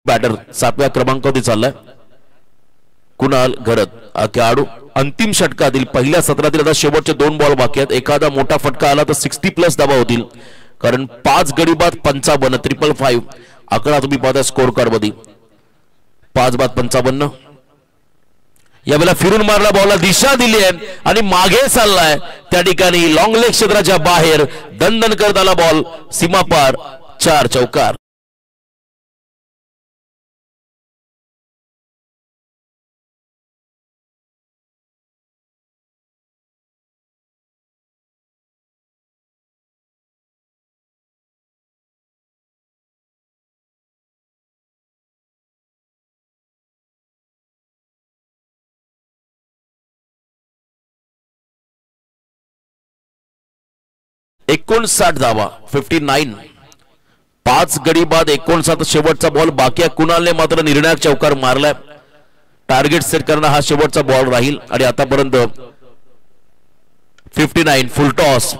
बॅटर 7व्या क्रमांकावरती चाललाय कुणाल घरत. खेळाडू अंतिम षटकातील पहिल्या सत्रातील आता शेवटचे 2 बॉल बाकी आहेत. एखादा मोठा फटका आला तर 60+ धावा होतील, कारण 5 गडी बाद 55 555 आकडा तुम्ही पाहता स्कोर कार्ड मध्ये. 5 बाद 55. यावेळेला फिरून मारला बॉलला दिशा दिली आहे आणि मागे चाललाय. त्या ठिकाणी लॉंग लेग क्षेत्राच्या बाहेर दणदण करत आला बॉल. सीमापार 4 चौकार. 59 धावा 59. 5 गडी बाद 59 शेवटचा बॉल बाकी आहे. कुणालने मात्र निर्णायक चौकार मारलाय. टार्गेट सेट करणं हा शेवटचा बॉल राहील आणि आतापर्यंत 59 फुल टॉस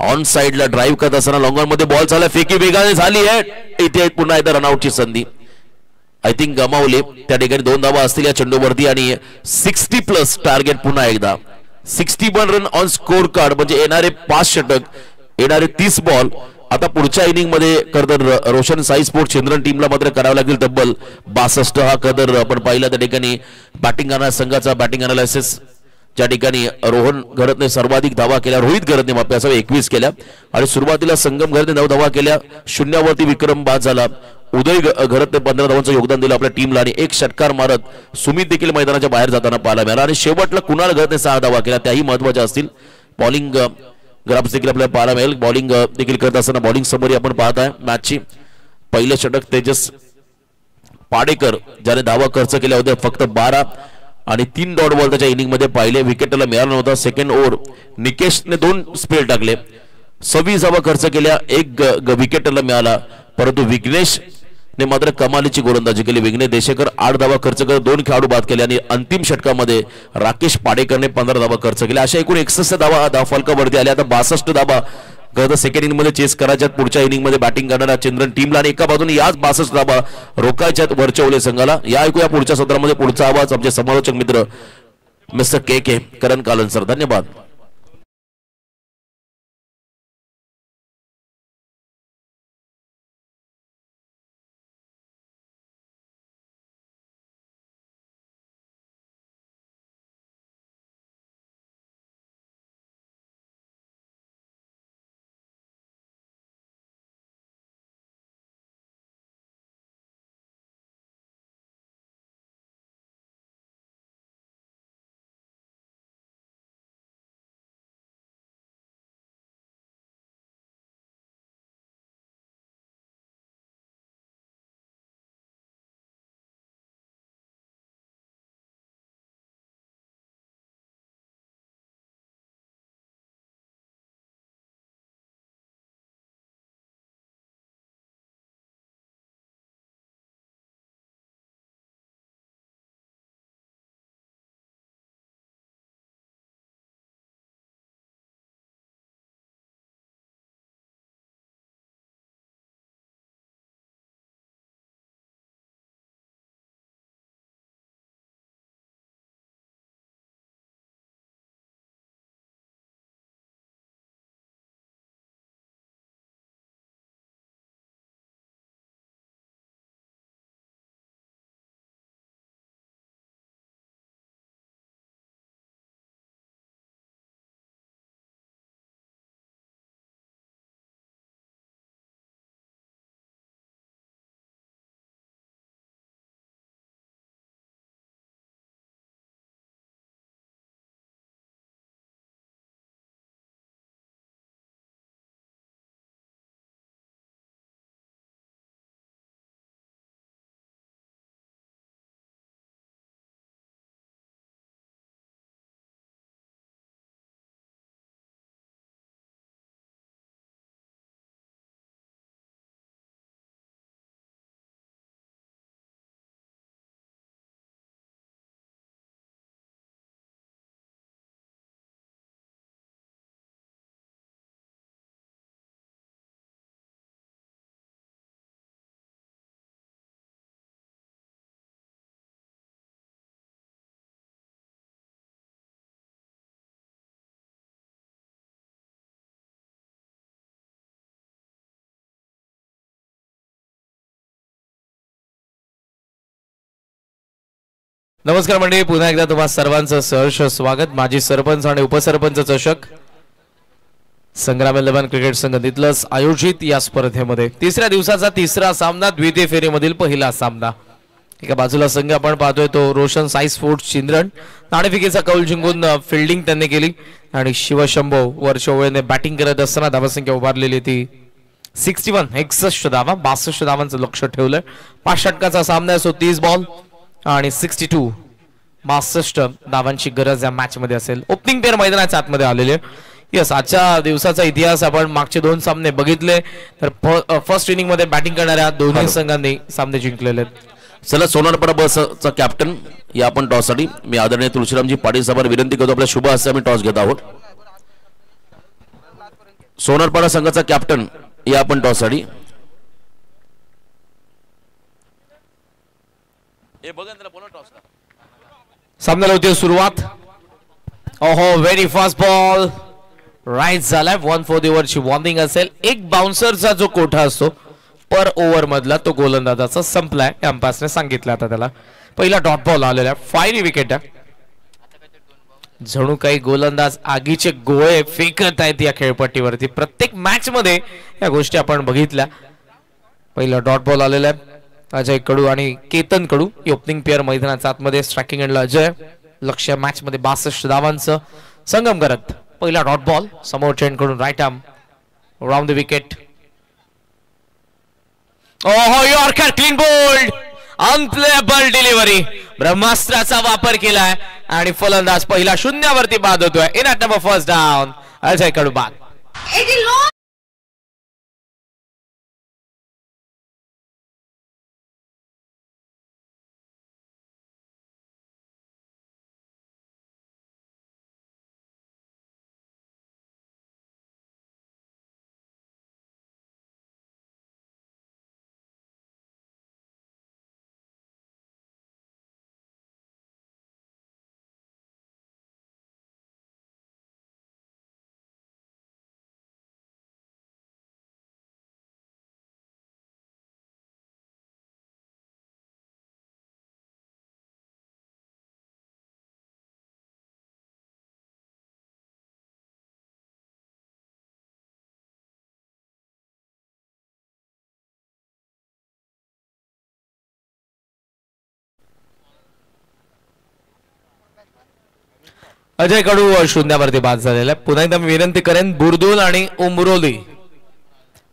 ऑन साइडला ड्राईव्ह करत असताना लॉंग ऑन मध्ये बॉल चालला. फेकी वेगाने झाली आहे. इथे पुन्हा एकदा रनआउटची संधी आय थिंक गमावली. त्या ठिकाणी 2 धावा असतील या चेंडूवरती आणि 60+ टार्गेट पुन्हा एकदा. 61 रन ऑन स्कोर कार्ड म्हणजे येणारे 5 षटक येणारे 30 बॉल. आता पुढच्या इनिंग मध्ये कदर रोशन साई स्पोर्ट्स चिंद्रन टीमला मात्र करावं लागेल तब्बल 62 हा कदर आपण पाहिला. त्या ठिकाणी बॅटिंग संघाचा बॅटिंग अनालिसिस ज्या ठिकाणी रोहन घरतने सर्वाधिक धावा केल्या, रोहित घरतने माफी असावे 21 केल्या आणि सुरुवातीला संगम घरतने 9 धावा केल्या. शून्यावरती विक्रम बाद झाला. उदय घरतने 15 धावांचं योगदान दिलं आपल्या टीमला आणि 1 षटकार मारत सुमित देखील मैदानाच्या बाहेर जाताना पाहायला मिळाला आणि शेवटला कुणाल घरतने 6 धावा केल्या, त्याही महत्वाच्या असतील. बॉलिंग ग्राफ्स देखील आपल्याला पाहायला मिळेल. बॉलिंग देखील करत असताना बॉलिंग समरी आपण पाहत आहे मॅचची. पहिले षटक तेजस पाडेकर ज्याने धावा खर्च केल्या होत्या फक्त 12 आणि 3 डॉट बॉल त्याच्या इनिंग मध्ये पाहिले. विकेटला मिळाला नव्हता. सेकंड ओव्हर निकेशने 2 स्पेल टाकले. 26 धावा खर्च केल्या. 1 विकेटला मिळाला परंतु विघ्नेश ने मात्र कमालीची गोलंदाजी केली. विघ्नेश देशेकर 8 धावा खर्च करत 2 खेळाडू बाद केले आणि अंतिम षटकामध्ये राकेश पाडेकरने 15 धावा खर्च केल्या. अशा एकूण 61 धावा धावफलकावरती आल्या. आता 62 धावा सेकंड इनिंग मध्ये चेस करायच्यात पुढच्या इनिंग मध्ये बॅटिंग करणाऱ्या चिंद्रन टीमला आणि एका बाजूने याच 62 धावा रोखायच्यात वरच्या ओले संघाला. या ऐकूया पुढच्या सत्रामध्ये पुढचा आवाज आमचे समालोचक मित्र मिस्टर के करण कालन सर. धन्यवाद. नमस्कार मंडळी, पुन्हा एकदा तुम्हा सर्वांचं सहर्ष स्वागत. माजी सरपंच आणि उपसरपंच चषक संग्राम 11 क्रिकेट संघ दितलस आयोजित या स्पर्धेमध्ये तिसऱ्या दिवसाचा तिसरा सामना, द्वितीय फेरीमधील पहिला सामना. एका बाजूला संघ आपण पाहतोय तो रोशन साई स्पोर्ट्स चिंद्रन. नाणेफेकीचा कौल जिंकून फिल्डिंग त्यांनी केली आणि शिवशंभो वर्ष ओळेने बॅटिंग करत असताना धावसंख्या उभारलेली ती 61 धावा, 62 धावांचं लक्ष ठेवलंय. 5 षटकाचा सामना असो, 30 बॉल आणि 62 धावांची गरज या मॅच मध्ये असेल. ओपनिंग पेअर मैदानाच्या आतमध्ये आलेले. यस, आजच्या दिवसाचा इतिहास आपण मागचे 2 सामने बघितले तर फर्स्ट इनिंग मध्ये बॅटिंग करणाऱ्या दोन्ही संघांनी सामने जिंकलेले आहेत. चला सोनारपाडा बसचा कॅप्टन या आपण टॉस साठी मी आदरणीय तुळशीरामजी पाटील साहेबांना विनंती करतो आपल्या शुभ हस्ते आम्ही टॉस घेत आहोत. सोनारपाडा संघाचा कॅप्टन या आपण टॉस साठी सामन्याला होती सुरुवात. ओहो, व्हेरी फास्ट बॉल राईट झालाय. 1 for the ओव्हरची वॉर्निंग असेल. एक बाउन्सरचा जो कोठा असतो पर ओव्हर मधला तो गोलंदाजाचा संपलाय अंपायरने सांगितलं. आता त्याला पहिला डॉट बॉल आलेला. फायरी विकेट आहे. जणू काही गोलंदाज आगीचे गोळे फेकत आहेत या खेळपट्टीवरती. प्रत्येक मॅच मध्ये या गोष्टी आपण बघितल्या. पहिला डॉट बॉल आलेला आहे अजय कडू आणि केतन कडू. ओपनिंग पेअर मैदानाच्या आतमध्ये. स्ट्रायकिंग एंडला अजय. लक्ष्य मॅच मध्ये 62 धावांचं संगम करत. पहिला डॉट बॉल समोर चेंड कडून right arm round the wicket. ओहो, yorker clean bowled. Unplayable delivery. ब्रह्मास्त्राचा वापर केलाय आणि फलंदाज पहिला शून्यावरती बाद होतोय. In at number first down Ajay Kadu बाद. अजय कडू शून्यावरती बाद झालेला आहे. पुन्हा एकदा मी विनंती करेन बुरदुल आणि उमरोली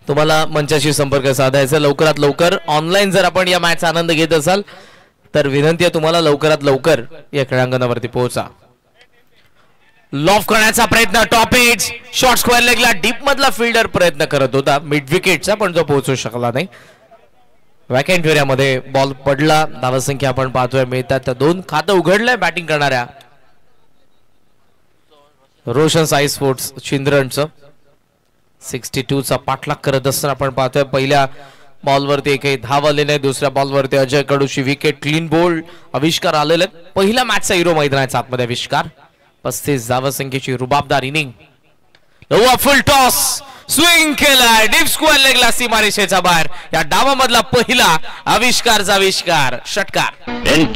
तुम्हाला मंचाशी संपर्क साधायचा लवकरात लवकर. ऑनलाईन जर आपण या मॅचचा आनंद घेत असाल तर विनंती आहे तुम्हाला लवकरात लवकर या खेळांगणावरती पोहोचा. लॉफ करण्याचा प्रयत्न. टॉप एज शॉर्ट स्क्वेअर लेगला डीप मधला फिल्डर प्रयत्न करत होता मिड विकेटचा पण तो पोहोचू शकला नाही. वॅकेंट एरियामध्ये बॉल पडला. धावसंख्या आपण पाहतोय मिळतात त्या 2. खातं उघडलंय बॅटिंग करणाऱ्या रोशन साई स्पोर्ट्स चिंद्रणचं. 62चा पाठलाग करत असताना आपण पाहतोय पहिल्या बॉलवरती एकही धाव आले नाही. दुसऱ्या बॉलवरती अजय कडूची विकेट. क्लीन बोल्ड आविष्कार आलेले. पहिल्या मॅचचा हिरो मैदानाच्या आतमध्ये आविष्कार. 35 धावसंख्येची रुबाबदार इनिंग. फुल टॉस स्विंग केलाय. डीप स्क्वेअर लेगला सीमारेषेच्या बाहेर. या डावामधला पहिला आविष्कारचा आविष्कार षटकार.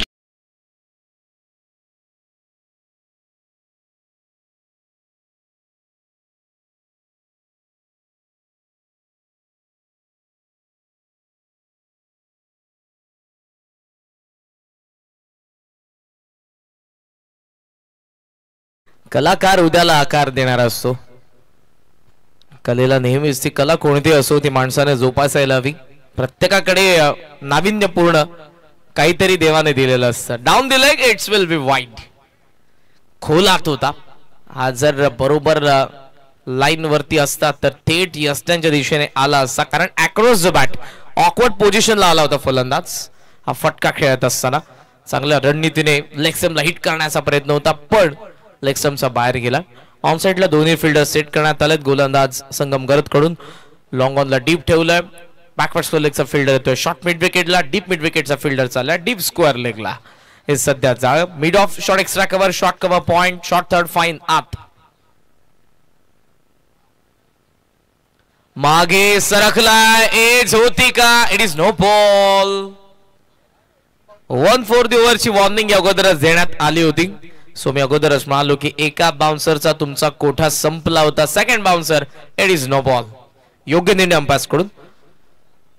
कलाकार उद्याला आकार देणारा असतो. कलेला नेहमीच ती कला कोणती असो ती माणसाने जोपासायला हवी. प्रत्येकाकडे नाविन्यपूर्ण काहीतरी देवाने दिलेलं असतं. Down the leg it's will be wide. खोलात होता हा. जर बरोबर लाईन वरती असता तर थेट यष्ट्यांच्या दिशेने आला असता कारण अक्रॉस द बॅट ऑकवर्ड पोझिशनला आला होता फलंदाज. हा फटका खेळत असताना चांगल्या रणनीतीने लेग स्टंपला हिट करण्याचा प्रयत्न होता पण लेग स्टंपचा बाहेर गेला. ऑन साइडला दोन्ही फिल्डर सेट करण्यात आलेत. गोलंदाज संगम गरत कडून लॉंग ऑनला डीप ठेवलंय. बॅकवर्ड लेगचा फिल्डर येतोय शॉर्ट मिड विकेटला. डीप मिड विकेटचा फिल्डर चाललाय डीप स्क्वेअर लेगला. हे सध्या जाळ. Mid off short extra cover short cover point short third fine आत. मागे सरकलाय. एज होती का? It is no ball. 1 for the ओव्हरची वॉर्निंग अगोदरच देण्यात आली होती. सो मी अगोदरच म्हणालो की एका बाउन्सरचा तुमचा कोठा संपला होता. Second bouncer it is no ball. योग्य निर्णय अंपायर कडून.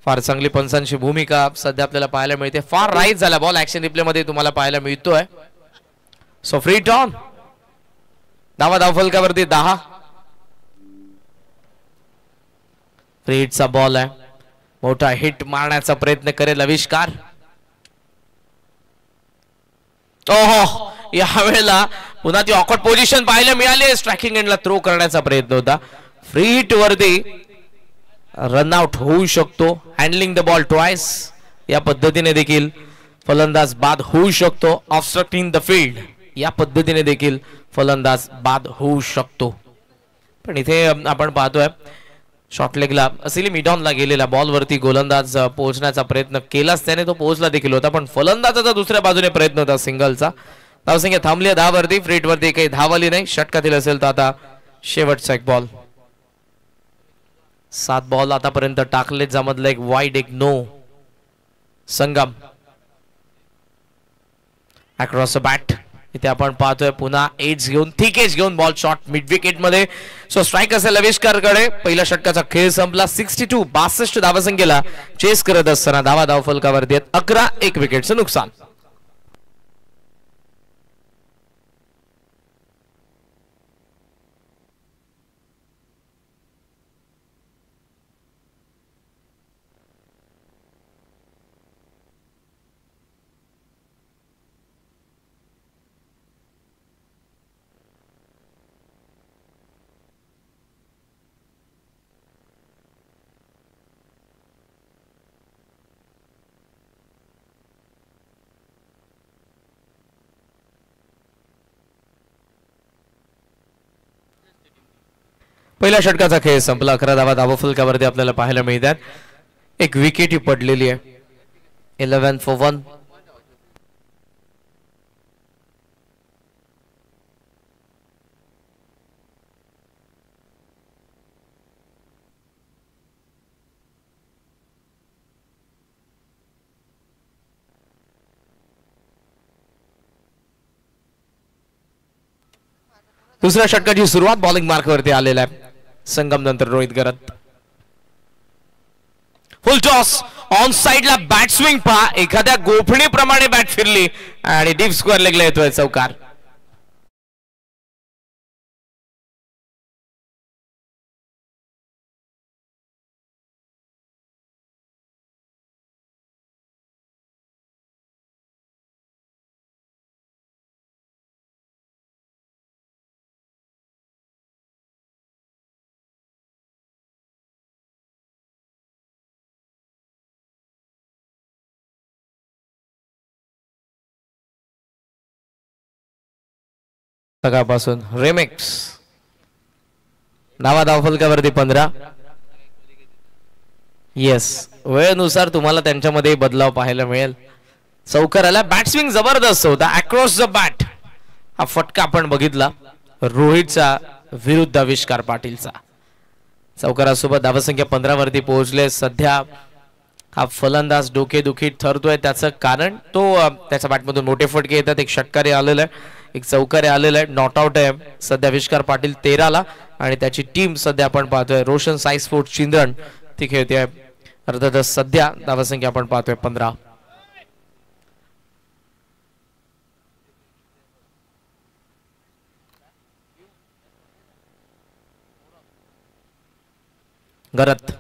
फार चांगली पंचांची भूमिका सध्या आपल्याला पाहायला मिळते. फार राईट झाला बॉल. ऍक्शन रिप्ले मध्ये तुम्हाला पाहायला मिळतोय. So free ton. धाव फलकावरती 10. फ्री हिटचा बॉल आहे. मोठा हिट मारण्याचा प्रयत्न करेल आविष्कार. ओहो, यावेळेला पुन्हा ती ऑकवर्ड पोझिशन पाहायला मिळाली. स्ट्रायकिंग एंडला थ्रो करण्याचा प्रयत्न होता. फ्री हिट वरती रनआउट होऊ शकतो. हँडलिंग द बॉल ट्वाइस या पद्धतीने देखील फलंदाज बाद होऊ शकतो. ऑब्स्ट्रक्टिंग द फील्ड या पद्धतीने देखील फलंदाज बाद होऊ शकतो. पण इथे आपण पाहतोय शॉर्ट लेगला असली मिडॉनला गेलेला बॉलवरती गोलंदाज पोहोचण्याचा प्रयत्न केलाच त्याने, तो पोहोचला देखील होता. पण फलंदाजाचा दुसऱ्या बाजूने प्रयत्न होता सिंगलचा. धावसंख्या थांबली 10 वरती. फ्रीट वरती काही धाव आली नाही. षटकातील असेल तर आता शेवटचा एक बॉल. 7 बॉल आतापर्यंत टाकले, ज्यामधला एक वाईड एक no. Sangam across the bat. इथे आपण पाहतोय पुन्हा एज घेऊन थिक एज घेऊन बॉल शॉट मिड विकेट मध्ये. सो स्ट्राईक असेल आविष्कारकडे. पहिल्या षटकाचा खेळ संपला. 62 धावसंख्येला चेस करत असताना धाव फलकावरती 11 1 विकेटचं नुकसान. पहिल्या षटकाचा खेळ संपला. 11 धावा फलकावरती आपल्याला पाहायला मिळतात. एक विकेट ही पडलेली आहे. 11 for 1. दुसऱ्या षटकाची सुरुवात बॉलिंग मार्कवरती आलेला आहे. संगम नंतर रोहित गरत. फुल टॉस ऑन साइडला बॅट स्विंग पहा. एखाद्या गोफणीप्रमाणे बॅट फिरली आणि डीप स्क्वेअर लेगला येतोय चौकार. सकाळपासून रेमेक्स धाव फलकावरती 15. येस, वेळेनुसार तुम्हाला त्यांच्यामध्ये बदलाव पाहायला मिळेल. चौकाराला बॅट स्विंग जबरदस्त होता. अक्रॉस द बॅट हा फटका आपण बघितला रोहितचा विरुद्ध आविष्कार पाटीलचा. चौकारासोबत धावसंख्या 15 वरती पोहोचले. सध्या हा फलंदाज डोकेदुखीत ठरतोय. त्याचं कारण तो त्याच्या बॅटमधून मोठे फटके येतात. एक षटकारे आलेला आहे, एक चौकारे आलेला आहे. नॉट आउट आहे सध्या आविष्कार पाटील 13ला आणि त्याची टीम सध्या आपण पाहतोय रोशन साई स्पोर्ट्स चिंद्रण ती खेळते आहे. अर्थातच सध्या धावसंख्या आपण पाहतोय 15. गरत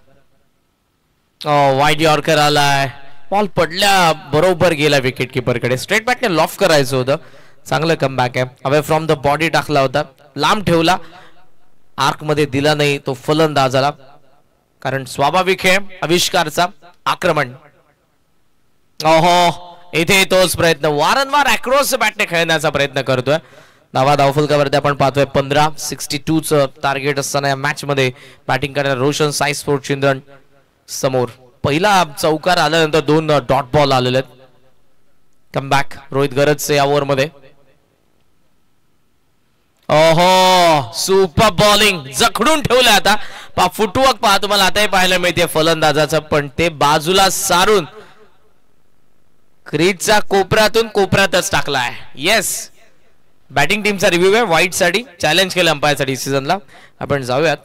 वाईड यॉर्कर आलाय. बॉल पडल्या बरोबर गेला विकेट किपरकडे. स्ट्रेट बॅटने लॉफ करायचं होतं. चांगलं कमबॅक आहे. अवे फ्रॉम द बॉडी टाकला होता, लांब ठेवला, आर्क मध्ये दिला नाही तो फलंदाजाला. कारण स्वाभाविक आहे आविष्कारचा आक्रमण. ओहो, इथे तोच प्रयत्न वारंवार अक्रॉस बॅटने खेळण्याचा प्रयत्न करतोय. धाव फलकावरती आपण पाहतोय 15. 62चं टार्गेट असताना या मॅच मध्ये बॅटिंग करणारा रोशन साई स्पोर्ट्स चिंद्रण समोर. पहिला चौकार आल्यानंतर 2 डॉट बॉल आलेले आहेत. कमबॅक रोहित गरजचे या ओव्हर मध्ये. ओहो, सुपर बॉलिंग जखडून ठेवलं. आता फुटवर्क पहा तुम्हाला आताही पाहायला मिळते फलंदाजाचं, पण ते बाजूला सारून क्रीजच्या कोपऱ्यातून कोपऱ्यातच टाकलाय. येस, बॅटिंग टीमचा रिव्ह्यू आहे व्हाईट साठी. चॅलेंज केलं अंपायरचा डिसिजनला. आपण जाऊयात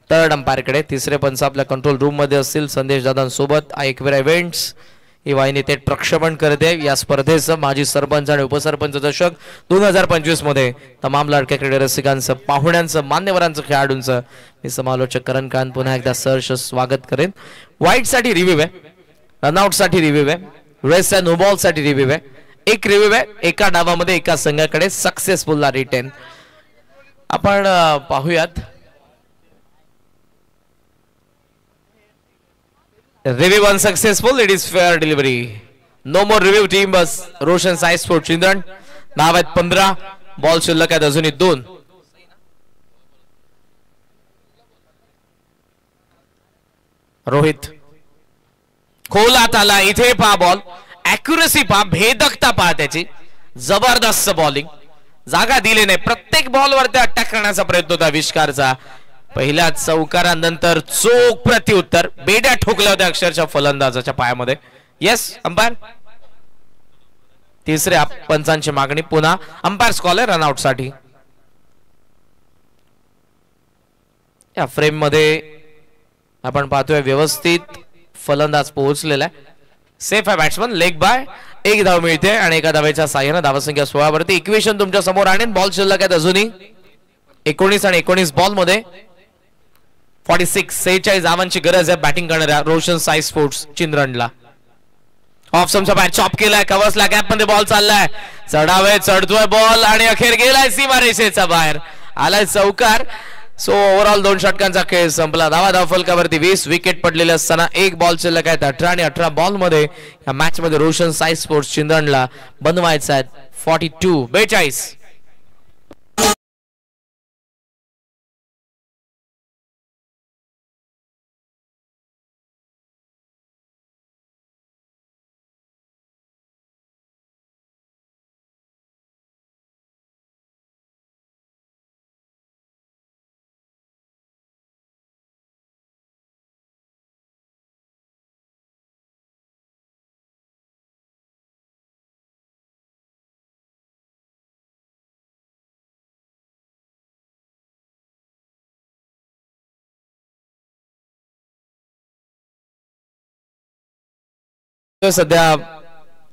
थर्ड अंपायरकडे. तिसरे पंच आपल्या कंट्रोल रूम मध्ये असतील संदेश दादांसोबत. एकविरा इव्हेंट्स ही वाहिनी थेट प्रक्षेपण करते या स्पर्धेचं. माजी सरपंच आणि उपसरपंच दशक 2025 मध्ये तमाम लाडक्या क्रीडा रसिकांचं, पाहुण्यांचं, मान्यवरांचं, खेळाडूंचं मी समालोचक करण कांत पुन्हा एकदा सहर्ष स्वागत करेन. व्हाईट साठी रिव्ह्यू आहे, रनआउट साठी रिव्ह्यू आहे, रेस्ट अँड नो बॉल साठी रिव्ह्यू आहे, एक रिव्ह्यू आहे, एका डावामध्ये एका संघाकडे सक्सेसफुल रिटेन. आपण पाहूयात review unsuccessful. It is fair delivery. No more review team बस. रोशन साई स्पोर्ट चिंदण. नाव आहेत 15. बॉल शिल्लक आहेत अजूनही 2. रोहित खोलात आला. इथे पहा बॉल. ॲक्युरसी पहा, भेदकता पहा त्याची. जबरदस्त बॉलिंग. जागा दिली नाही. प्रत्येक बॉलवरती अटॅक करण्याचा प्रयत्न होता विष्कारचा. पहिल्या चौकारानंतर चोख प्रत्युत्तर. बेड्या ठोकल्या होत्या अक्षरशः फलंदाजाच्या पायामध्ये. Yes umpire. तिसऱ्या पंचांची मागणी. पुन्हा अंपायर कॉल आहे रनआउट साठी. या फ्रेम मध्ये आपण पाहतोय व्यवस्थित फलंदाज पोहोचलेला आहे. सेफ आहे बॅट्समन. Leg bye. एक धाव मिळते आणि एका धावेच्या साह्याने धावसंख्या 16 वरती. इक्वेशन तुमच्या समोर आणेन. बॉल शिल्लक आहेत अजूनही 19 आणि 19 बॉल मध्ये 46 धावांची गरज आहे बॅटिंग करणाऱ्या रोशन साई स्पोर्ट्स चिंद्रणला. ऑफ समचा बॅट चॉप केलाय. कव्हर्सला गॅप मध्ये बॉल चाललाय. चढावे चढतोय बॉल आणि अखेर गेलाय सीमारेषेचा बाहेर. आलाय चौकार. सो ओव्हरऑल 2 षटकांचा खेळ संपला. धावा फलकावरती 20. विकेट पडलेले असताना एक बॉल शिल्लक आहेत. 18 आणि 18 बॉल मध्ये या मॅच मध्ये रोशन साई स्पोर्ट्स चिंदणला बनवायचा आहे 42. सध्या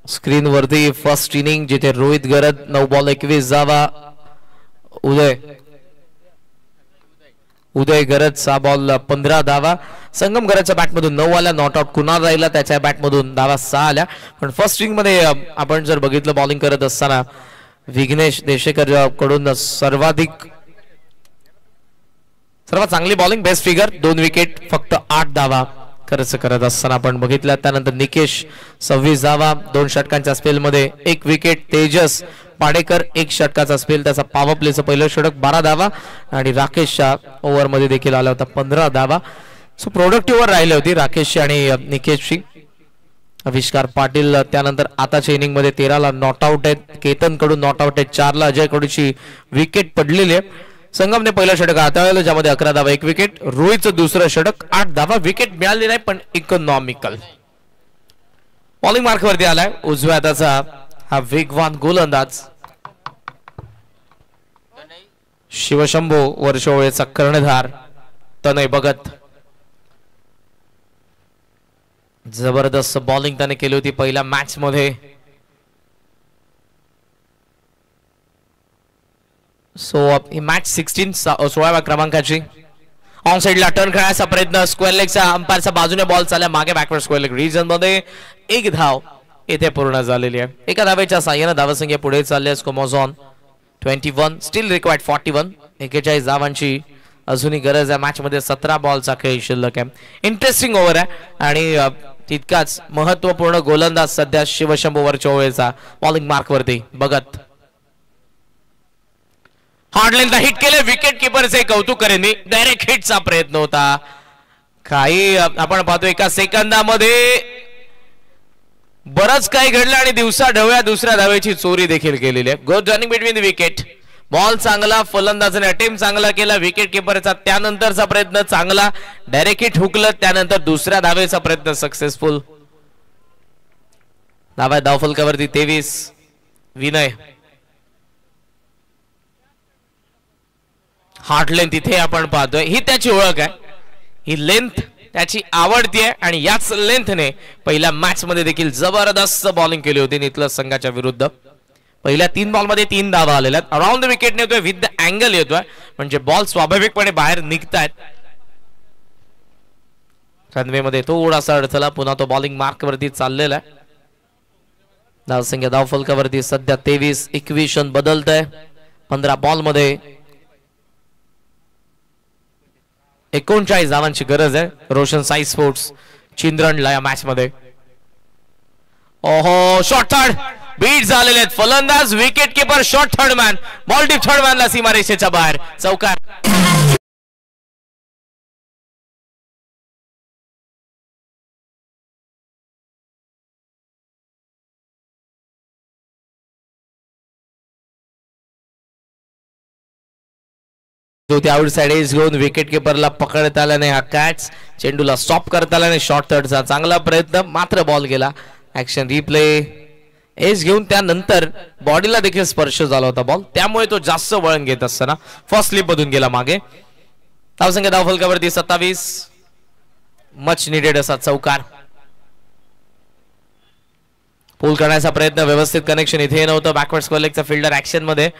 स्क्रीन वरती फर्स्ट इनिंग जिथे रोहित गरज 9 बॉल 21 धावा. उदय गरज 6 बॉल 15 धावा. संगम गरजच्या बॅटमधून 9 आल्या. नॉट आउट कुणाल राहिला. त्याच्या बॅटमधून धावा 6 आल्या. पण फर्स्ट इनिंग मध्ये आपण जर बघितलं बॉलिंग करत असताना विघ्नेश देशेकर कडून सर्वात चांगली बॉलिंग. Best figure. 2 विकेट फक्त 8 धावा खर्च करत असताना आपण बघितलं. त्यानंतर निकेश 26 धावा 2 षटकांच्या स्पेल मध्ये 1 विकेट. तेजस पाडेकर 1 षटकाचा स्पेल. त्याचा पॉवर प्लेचं पहिलं षटक 12 धावा आणि राकेशच्या ओव्हर मध्ये देखील आला होता 15 धावा. सो प्रोडक्टिव्ह ओव्हर राहिली होती राकेशची आणि निकेशची. आविष्कार पाटील त्यानंतर आताच्या इनिंग मध्ये 13 ला नॉट आउट आहेत. केतन कडून नॉट आउट आहे. 4 ला अजय कडूची विकेट पडलेली आहे. संगमने पहिलं षटक हाताळलं ज्यामध्ये 11 धावा 1 विकेट. रोहितचं दुसरं षटक 8 धावा. विकेट मिळाली नाही पण इकॉनॉमिकल. बॉलिंग मार्क वरती आलाय उजव्या हाताचा हा वेगवान गोलंदाज शिवशंभू वर्षोवेचा कर्णधार तनय भगत. जबरदस्त बॉलिंग त्याने केली होती पहिल्या मॅच मध्ये. सो ही मॅच 16व्या क्रमांकाची. ऑन साइडला टर्न खेळण्याचा प्रयत्न. स्क्वेअर लेगचा अंपायरच्या बाजूने बॉल चालला मागे बॅकवर्ड स्क्वेअर लेग रिजन मध्ये. 1 धाव येथे पूर्ण झालेली आहे. एका धावेच्या साह्याने धावसंख्या पुढे चालली आहे. स्कोमोझॉन 21 स्टील रिक्वायर्ड 41. 41 धावांची अजूनही गरज आहे. मॅच मध्ये 17 बॉलचा खेळ शिल्लक आहे. इंटरेस्टिंग ओव्हर आहे आणि तितकाच महत्वपूर्ण गोलंदाज सध्या शिवशंभू वर्चोवेचा. बॉलिंग मार्क वरती बघत हार्डलाईनला हिट केले. विकेट किपरचे कौतुक करेन मी. डायरेक्ट हिटचा प्रयत्न होता. काही आपण पाहतो एका सेकंदामध्ये बरंच काही घडलं आणि दिवसा ढवळ्या दुसऱ्या धावेची चोरी देखील केलेली आहे. Good running between the wicket. Ball चांगला. फलंदाजाने अटेम्प्ट चांगला केला. विकेट किपरचा त्यानंतरचा प्रयत्न चांगला. डायरेक्ट हिट हुकलं. त्यानंतर दुसऱ्या धावेचा प्रयत्न सक्सेसफुल. धाव फलकावरती 23. विनय हार्ड लेंथ इथे आपण पाहतोय. ही त्याची ओळख आहे. ही लेंथ त्याची आवडती आहे आणि याच लेंथने पहिल्या मॅच मध्ये देखील जबरदस्त बॉलिंग केली होती नितलस संघाच्या विरुद्ध. पहिल्या 3 बॉल मध्ये 3 धावा आलेल्या आहेत. अराउंड द विकेट येतोय. विथ द अँगल येतोय म्हणजे बॉल स्वाभाविकपणे बाहेर निघतायत. रनवे मध्ये थोडासा अडथळा. पुन्हा तो बॉलिंग मार्क वरती चाललेला आहे. धावसंख्या धावफलकावरती सध्या 23-21 बदलतंय. 15 बॉल मध्ये 39 धावांची गरज आहे रोशन साई स्पोर्ट्स चिंद्रणला या मॅच मध्ये. ओहो शॉर्ट थर्ड बीट झालेले आहेत फलंदाज. Wicket keeper short third man ball tip third मॅनला सीमारेषेच्या बाहेर. चौकार. आउटसाइड एज घेऊन विकेट किपरला पकडता आला नाही. हा कॅच चेंडूला स्टॉप करता आला नाही. शॉर्ट थर्डचा चांगला प्रयत्न मात्र बॉल गेला. ऍक्शन रिप्ले एज घेऊन त्यानंतर बॉडीला देखील स्पर्श झाला होता बॉल त्यामुळे तो जास्त वळण घेत असताना फर्स्ट स्लिप मधून गेला मागे. धावसंख्या धावफलकावरती 27. मच निडेड असा चौकार. पूल करण्याचा प्रयत्न व्यवस्थित कनेक्शन इथे नव्हतं. बॅकवर्ड स्क्वेअर लेगचा फिल्डर ऍक्शन मध्ये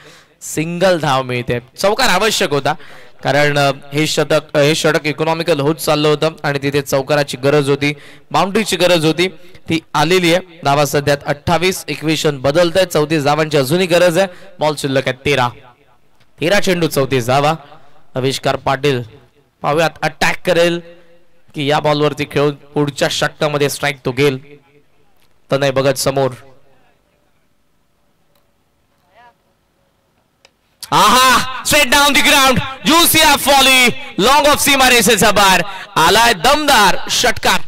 सिंगल धाव मिळते. चौकार आवश्यक होता कारण हे षटक इकॉनॉमिकल होत चाललं होतं आणि तिथे चौकाराची गरज होती. बाउंड्रीची गरज होती ती आलेली आहे. धावा सध्या 28-21 बदलत आहे. 34 धावांची अजूनही गरज आहे. बॉल शिल्लक आहे 13 चेंडू 34 धावा. आविष्कार पाटील पाहूयात अटॅक करेल की या बॉलवरती खेळून पुढच्या षटकामध्ये स्ट्राईक तो घेईल तर नाही बघत समोर. आहा स्ट्रेट डाउन द ग्राउंड जुसी फॉली लॉंग ऑफ सीमारेषेच्या बाहेर आलाय दमदार षटकार.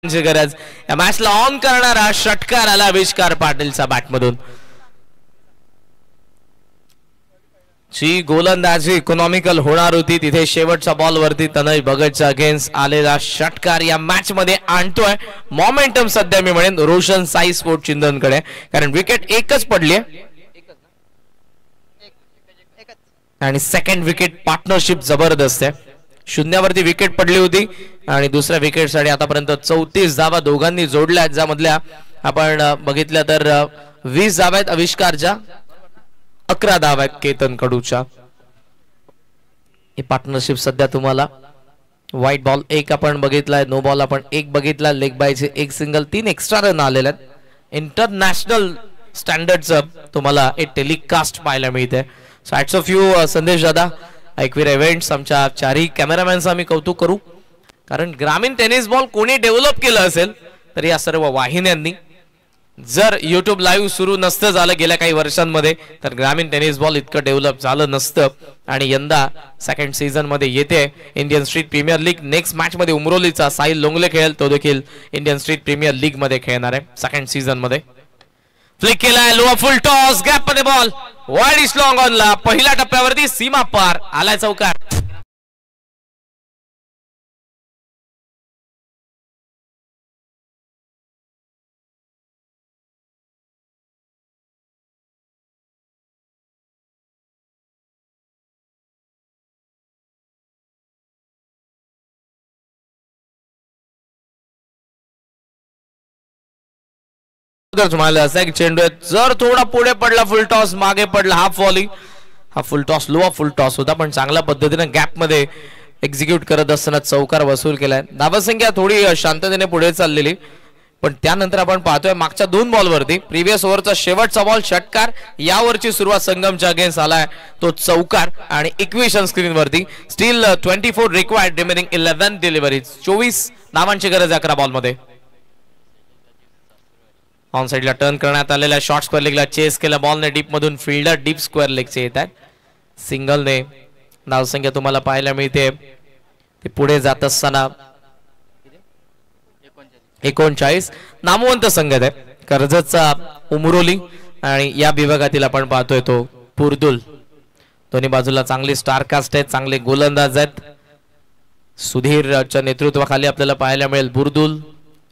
गरज या मॅचला ऑन करणारा षटकार आला आविष्कार पाटीलचा बॅटमधून. जी गोलंदाजी इकॉनॉमिकल होणार होती तिथे शेवटच्या बॉल वरती तनय भगतच्या अगेन्स्ट आलेला षटकार या मॅच मध्ये आणतोय मोमेंटम. सध्या मी म्हणेन रोशन साई स्पोर्ट चिंदनकडे कारण विकेट एकच पडली आणि सेकंड विकेट पार्टनरशिप जबरदस्त आहे. शून्यावरती विकेट पडली होती आणि दुसऱ्या विकेट साठी आतापर्यंत 34 धावा दोघांनी जोडल्या आहेत. ज्यामधल्या आपण बघितल्या तर 20 धावा आहेत आविष्कारच्या, 11 धावा आहेत केतन कडूच्या. ही पार्टनरशिप सध्या तुम्हाला व्हाईट बॉल 1 आपण बघितलाय, नो बॉल आपण 1 बघितला, लेग बायचे 1 सिंगल, 3 एक्स्ट्रा रन आलेले आहेत. इंटरनॅशनल स्टँडर्डचं तुम्हाला एक टेलिकास्ट पाहायला मिळते. सो हॅट्स ऑफ यू संदेश दादा, ऐकवीर इव्हेंट्स. आमच्या चारही कॅमेरामॅनचं आम्ही कौतुक करू कारण ग्रामीण टेनिस बॉल कोणी डेव्हलप केलं असेल तर या सर्व वाहिन्यांनी. जर युट्यूब लाईव्ह सुरू नसतं झालं गेल्या काही वर्षांमध्ये तर ग्रामीण टेनिस बॉल इतकं डेव्हलप झालं नसतं. आणि यंदा सेकंड सीझन मध्ये येते Indian street premier league. Next match मध्ये उमरोलीचा साहिल लोंगले खेळेल, तो देखील इंडियन स्ट्रीट प्रीमियर लीग मध्ये खेळणार आहे सेकंड सीझन मध्ये. फ्लिक केलाय, लो फुल टॉस, गॅप मध्ये बॉल, वाईड इज लॉंग ऑनला. पहिल्या टप्प्यावरती सीमा पार, आलाय चौकार. तुम्हाला असं एक चेंडू आहे, जर थोडा पुढे पडला फुल टॉस, मागे पडला हाफ वॉली. हा फुल टॉस लो फुल टॉस होता पण चांगल्या पद्धतीने गॅप मध्ये एक्झिक्यूट करत असताना चौकार वसूल केलाय. धावसंख्या थोडी शांततेने पुढे चाललेली पण त्यानंतर आपण पाहतोय मागच्या 2 बॉलवरती प्रिव्हियस ओव्हरचा शेवटचा बॉल षटकार, यावरची सुरुवात संगमच्या अगेन्स्ट आलाय तो चौकार. आणि इक्वेशन स्क्रीन वरती स्टील 24 रिक्वायर्ड, रिमेनिंग 11 डिलिव्हरीज. 24 धावांची गरज 11 बॉल मध्ये. ऑन साइडला टर्न करण्यात आलेल्या शॉर्ट स्क्वेअर लेगला चेस केला बॉलने डीप मधून. फिल्डर डीप स्क्वेअर लेगचे येत आहेत. सिंगलने धावसंख्या तुम्हाला पाहायला मिळते ते पुढे जात असताना 39. नामवंत संघ आहे कर्जतचा उमरोली आणि या विभागातील आपण पाहतोय तो पुरदुल. दोन्ही बाजूला चांगली स्टारकास्ट आहेत, चांगले गोलंदाज आहेत. सुधीरच्या नेतृत्वाखाली आपल्याला पाहायला मिळेल बुरदुल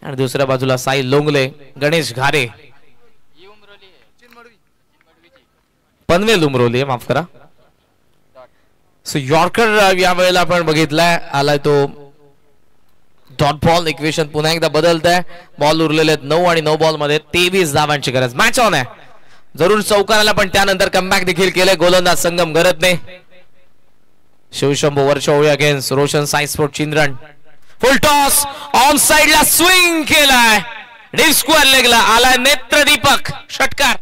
आणि दुसऱ्या बाजूला साई लोंगले, गणेश घारे पनवेल उमरोली, माफ करा. सो यॉर्कर या वेळेला आपण बघितलाय, आलाय तो डॉट बॉल. इक्वेशन पुन्हा एकदा बदलत आहे. बॉल उरलेले आहेत 9 आणि 9 बॉल मध्ये 23 धावांची गरज. मॅच ऑन आहे. जरूर चौकाराला पण त्यानंतर कमबॅक देखील केले गोलंदाज संगम गरजने. Shivshambhu Varcholi against Roshan Sai sport Chindran. Full toss on साइडला स्विंग केलाय. डीप स्क्वेअर लेगला आलाय नेत्रदीपक षटकार.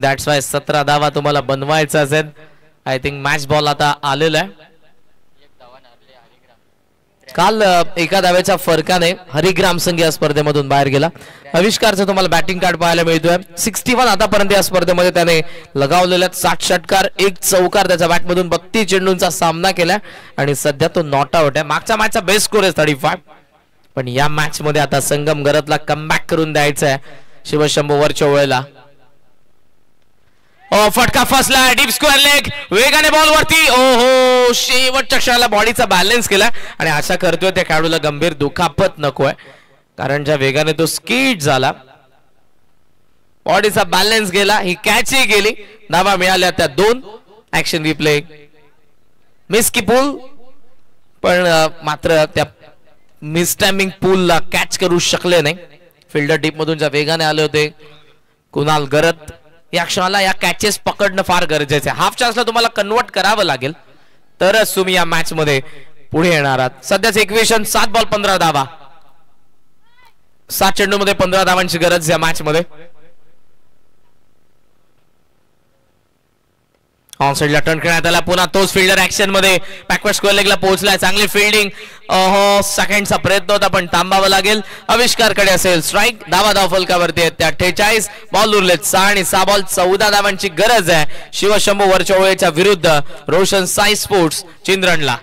दॅट्स वाय 17 धावा तुम्हाला बनवायचा असेल. आय थिंक मॅच बॉल आता आलेला आहे. काल एका धावेच्या फरकाने हरिग्राम संघ या स्पर्धेमधून बाहेर गेला. आविष्कारचं तुम्हाला बॅटिंग कार्ड पाहायला मिळतोय. 61 आतापर्यंत या स्पर्धेमध्ये त्याने लगावलेल्या 60 षटकार 1 चौकार त्याच्या बॅटमधून 32 चेंडूंचा सामना केला आणि सध्या तो नॉट आउट आहे. मागच्या मॅचचा बेस्ट स्कोर आहे 35. पण या मॅच मध्ये आता संगम गरजला कमबॅक करून द्यायचा आहे. शिवशंभू वर्चोळीला फटका फसला. डीप स्क्वेअर लेग वेगाने बॉल वरती. ओहो, शेवटच्या क्षणाला बॉडीचा बॅलन्स केला आणि आशा करतोय त्या खेळाडूला गंभीर दुखापत नकोय, कारण ज्या वेगाने तो स्कीड झाला बॉडीचा बॅलन्स गेला. ही कॅचही गेली. धावा मिळाल्या त्या 2. ऍक्शन रिप्ले मिस की पूल, पण मात्र त्या मिस टायमिंग पूलला कॅच करू शकले नाही. फिल्डर डीप मधून ज्या वेगाने आले होते कुणाल गरत, या क्षणाला या कॅचेस पकडणं फार गरजेचं आहे. हाफ चान्सला तुम्हाला कन्वर्ट करावं लागेल तरच तुम्ही या मॅच मध्ये पुढे येणार आहात. सध्याच इक्वेशन 7 बॉल 15 धावा. 7 चेंडूमध्ये 15 धावांची गरज या मॅच मध्ये. ऑन साइडला टर्न करण्यात आला. पुन्हा तोच फिल्डर ऍक्शन मध्ये बॅकवर्ड स्क्वेअर लेगला पोहोचलाय. चांगली फिल्डिंग. सेकंडचा प्रयत्न होता पण थांबावं लागेल. आविष्कारकडे असेल स्ट्राईक. धाव फलकावरती आहेत त्या 48. बॉल उरलेत 6 आणि 6 बॉल 14 धावांची गरज आहे शिवशंभू वर्चोळीच्या विरुद्ध रोशन साई स्पोर्ट्स चिंद्रणला.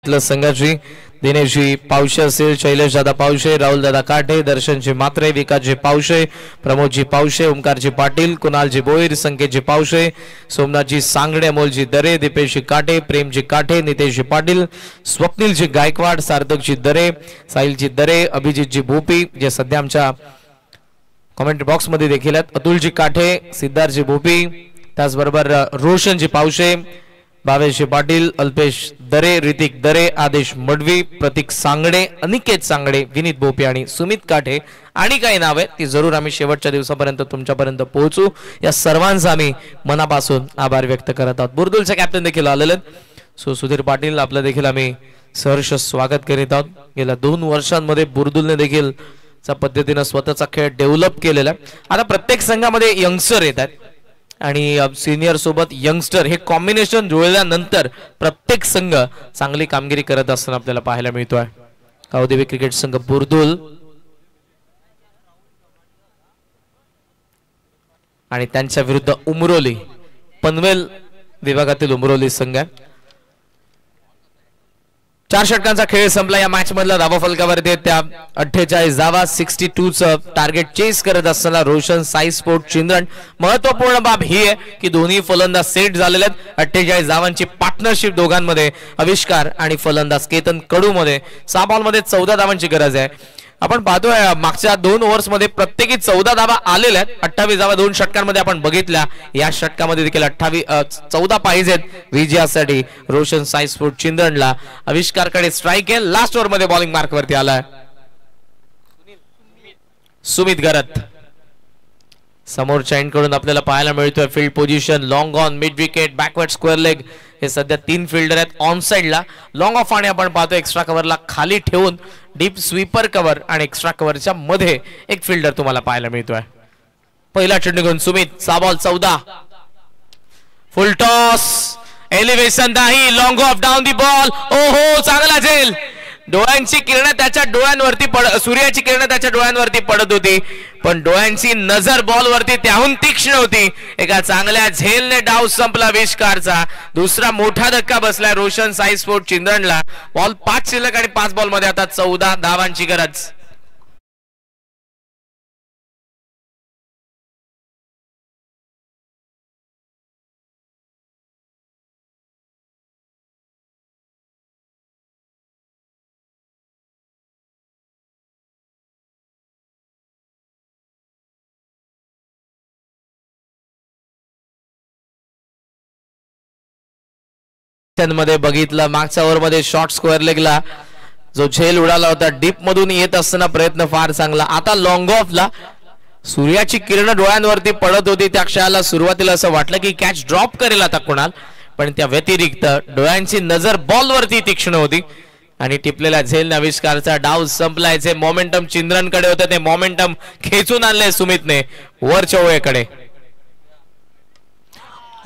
संघाची दिनेशजी पावशे असेल, शैलेश दादा पावशे, राहुल दादा काठे, दर्शनजी मात्रे, विकासजी पावशे, प्रमोदजी पावशे, ओमकारजी पाटील, कुणालजी बोईर, संकेतजी पावशे, सोमनाथजी सांगडे, अमोलजी दरे, दीपेशजी काठे, प्रेमजी काठे, नितेशजी पाटील, स्वप्नीलजी गायकवाड, सार्थकजी दरे, साहिलजी दरे, अभिजितजी भोपी जे सध्या आमच्या कमेंट बॉक्स मध्ये देखील आहेत, अतुलजी काठे, सिद्धार्थजी भोपी, त्याचबरोबर रोशनजी पावशे, भावेशजी पाटील, अल्पेश दरे, ऋतिक दरे, आदेश मडवी, प्रतीक सांगडे, अनिकेत सांगडे, विनीत भोपे आणि सुमित काठे आणि काही नावे ती जरूर आम्ही शेवटच्या दिवसापर्यंत तुमच्यापर्यंत पोहोचू. या सर्वांचा आम्ही मनापासून आभार व्यक्त करत आहोत. बुर्दुलचे कॅप्टन देखील आलेले सो सुधीर पाटील आपलं देखील आम्ही सहर्ष स्वागत करीत आहोत. गेल्या 2 वर्षांमध्ये बुर्दुलने देखील पद्धतीने स्वतःचा खेळ डेव्हलप केलेला आहे. आता प्रत्येक संघामध्ये यंगस्टर येतात आणि सिनियर सोबत यंगस्टर हे कॉम्बिनेशन जुळल्यानंतर प्रत्येक संघ चांगली कामगिरी करत असताना आपल्याला पाहायला मिळतोय. कावदेवी क्रिकेट संघ बुर्दुल आणि त्यांच्या विरुद्ध उमरोली पनवेल विभागातील उमरोली संघ. 4 षटकांचा खेळ संपला. या मॅच मधला धावा फलकावरती त्या 48 धावा 62 चं टार्गेट चेस करत असताना रोशन साई स्पोर्ट चिंदण. महत्वपूर्ण बाब ही आहे की दोन्ही फलंदाज सेट झालेले आहेत. 48 धावांची पार्टनरशिप दोघांमध्ये, आविष्कार आणि फलंदाज केतन कडू मध्ये. 6 बॉल मध्ये 14 धावांची गरज आहे. आपण पाहतोय मागच्या 2 ओव्हर्स मध्ये प्रत्येकी 14 धावा आलेल्या आहेत. 28 धावा 2 षटकांमध्ये आपण बघितल्या. या षटकामध्ये देखील 14 पाहिजेत विजयासाठी रोशन साई स्पोर्ट चिंदणला. आविष्कारकडे स्ट्राइक आहे. लास्ट ओव्हर मध्ये बॉलिंग मार्क वरती आलाय सुमित गरत. समोरच्या एंड कडून आपल्याला पाहायला मिळतोय field position long on, mid wicket, backward square leg. हे सध्या 3 फिल्डर आहेत ऑन साइडला. लॉंग ऑफ आणि आपण पाहतो एक्स्ट्रा कव्हरला खाली ठेवून डीप स्वीपर कव्हर आणि एक्स्ट्रा कव्हरच्या मध्ये एक फिल्डर तुम्हाला पाहायला मिळतोय. पहिला चेंडू घेऊन Sumit. 6 ball 14. Full toss, elevation नाही, long off down the ball. ओहो, चांगला झेल. डोळ्यांची किरण त्याच्या डोळ्यांवरती सूर्याची किरण त्याच्या डोळ्यांवरती पडत होती, पण डोळ्यांची नजर बॉलवरती त्याहून तीक्ष्ण होती. एका चांगल्या झेलने डाव संपला आविष्कारचा. दुसरा मोठा धक्का बसलाय रोशन साई स्पोर्ट चिंदणला. बॉल 5 शिल्लक आणि 5 बॉल मध्ये आता 14 धावांची गरज. मध्ये बघितलं मागच्या ओव्हर मध्ये शॉर्ट स्क्वेअर लेगला जो झेल उडाला होता, डीप मधून येत असताना प्रयत्न फार चांगला. आता लॉंग ऑफला सूर्याची किरण डोळ्यांवरती पडत होती. त्या क्षणाला सुरुवातीला असं वाटलं की कॅच ड्रॉप करेल आता कुणाल, पण त्या व्यतिरिक्त डोळ्यांची नजर बॉलवरती तीक्ष्ण होती आणि टिपलेल्या झेल आविष्कारचा डाव संपलाय. जे मोमेंटम चिंद्रनकडे होतं ते मोमेंटम खेचून आणले सुमितने वरच्या ओळीकडे.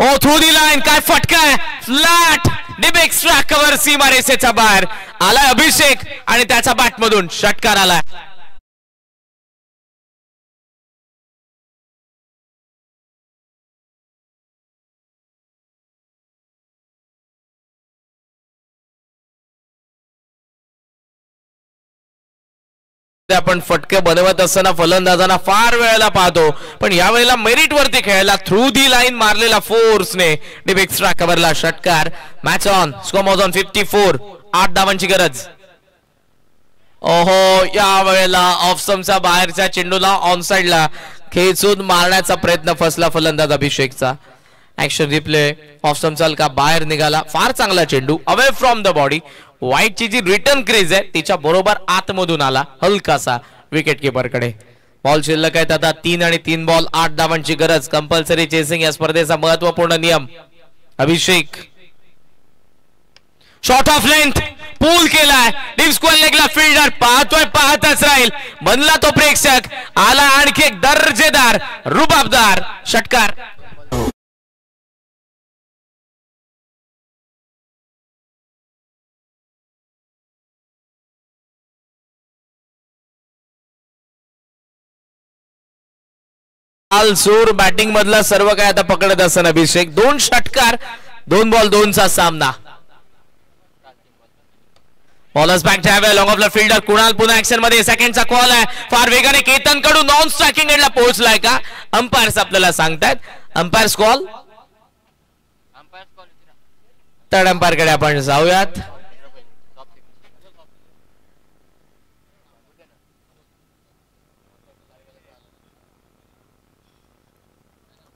ओ थ्रू दी लाईन, काय फटका आहे. फ्लॅट डीप एक्स्ट्रा कव्हर सीमारेषेच्या बाहेर आलाय अभिषेक आणि त्याचा बॅट मधून षटकार आलाय. आपण फटके बनवत असताना फलंदाजांना फार वेळेला पाहतो, पण यावेळेला मेरिट वरती खेळायला थ्रू दी लाईन मारलेला फोर्सने डीप एक्स्ट्रा कव्हरला षटकार. Match on, score on 54. 8 धावांची गरज. ओहो, यावेळेला ऑफस्टंपच्या बाहेरच्या चेंडूला ऑन साइडला खेचून मारण्याचा प्रयत्न फसला फलंदाज अभिषेकचा. Action replay. ऑफस्टंपचा हलका बाहेर निघाला. फार चांगला चेंडू अवे फ्रॉम द बॉडी. व्हाईटची जी रिटर्न क्रेज आहे तिच्या बरोबर आतमधून आला हलकासा विकेट किपर कडे. बॉल शिल्लक आहेत आता 3 आणि 3 बॉल. 8 धावांची गरज. कंपल्सरी चेसिंग या स्पर्धेचा महत्वपूर्ण नियम. अभिषेक शॉर्ट ऑफ लेंथ पूल केलाय. डीप स्क्वेअर लेगला फिल्डर पाहतोय, पाहतच राहील. बनला तो प्रेक्षक. आला आणखी एक दर्जेदार रुबाबदार षटकार. सूर बॅटिंग मधला सर्व काय आता पकडत असताना अभिषेक. 2 षटकार, 2 बॉल 2 चा सामना. बॉलर्स बॅक ड्राइव्ह लॉंग ऑफला फिल्डर कुणाल पुन्हा ऍक्शन मध्ये. सेकंडचा कॉल आहे. फार वेगाने केतन कडून नॉन स्ट्रायकिंग एंडला पोहोचलाय का अंपायर्स आपल्याला सांगतायत. Umpires call. थर्ड अंपायर कडे आपण जाऊयात.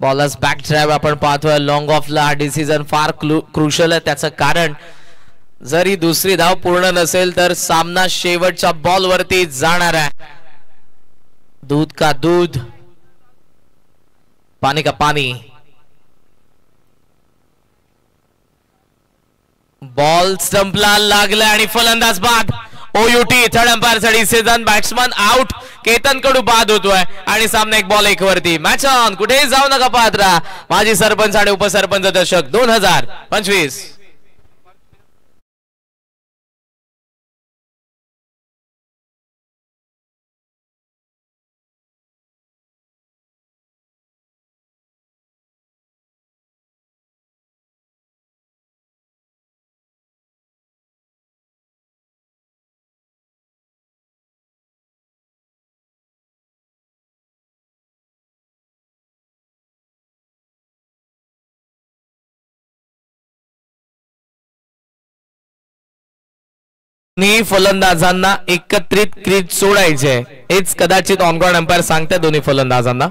बॉलर्स बॅक ड्राइव्ह आपण पाहतोय लॉंग ऑफला. हा डिसिजन फार क्रुशल आहे. त्याचं कारण जरी दुसरी धाव पूर्ण नसेल तर सामना शेवटच्या बॉल वरती जाणार आहे. दूध का दूध, पाणी का पाणी. बॉल स्टंपला लागला आणि फलंदाज बाद. ओयूटी थर्ड अंपायर साठी decision. Batsman out. Ketan Kadu बाद होतोय आणि सामना 1 बॉल 1 वरती. Match on. कुठेही जाऊ नका पाहत राहा. माजी सरपंच आणि उपसरपंच दशक 2025. दोन्ही फलंदाजांना एकत्रित क्रीज सोडायचे हेच कदाचित ऑनग्राउंड अंपायर सांगते दोन्ही फलंदाजांना.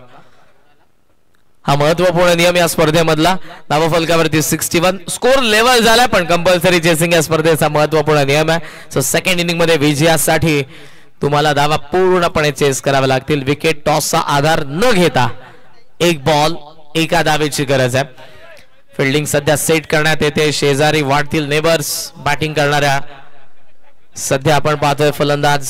हा महत्वपूर्ण नियम या स्पर्धेमधला. धावफलकावरती 61 स्कोर लेवल झाला पण कंपल्सरी चेसिंग या स्पर्धेचा महत्वपूर्ण नियम आहे. सो सेकंड इनिंग मध्ये विजयासाठी तुम्हाला धावा पूर्णपणे चेस कराव्या लागतील. विकेट टॉसचा आधार न घेता एक बॉल एका धावेची गरज आहे. फिल्डिंग सध्या सेट करण्यात येते. शेजारी वाढतील नेबर्स बॅटिंग करणाऱ्या सध्या आपण पाहतोय फलंदाज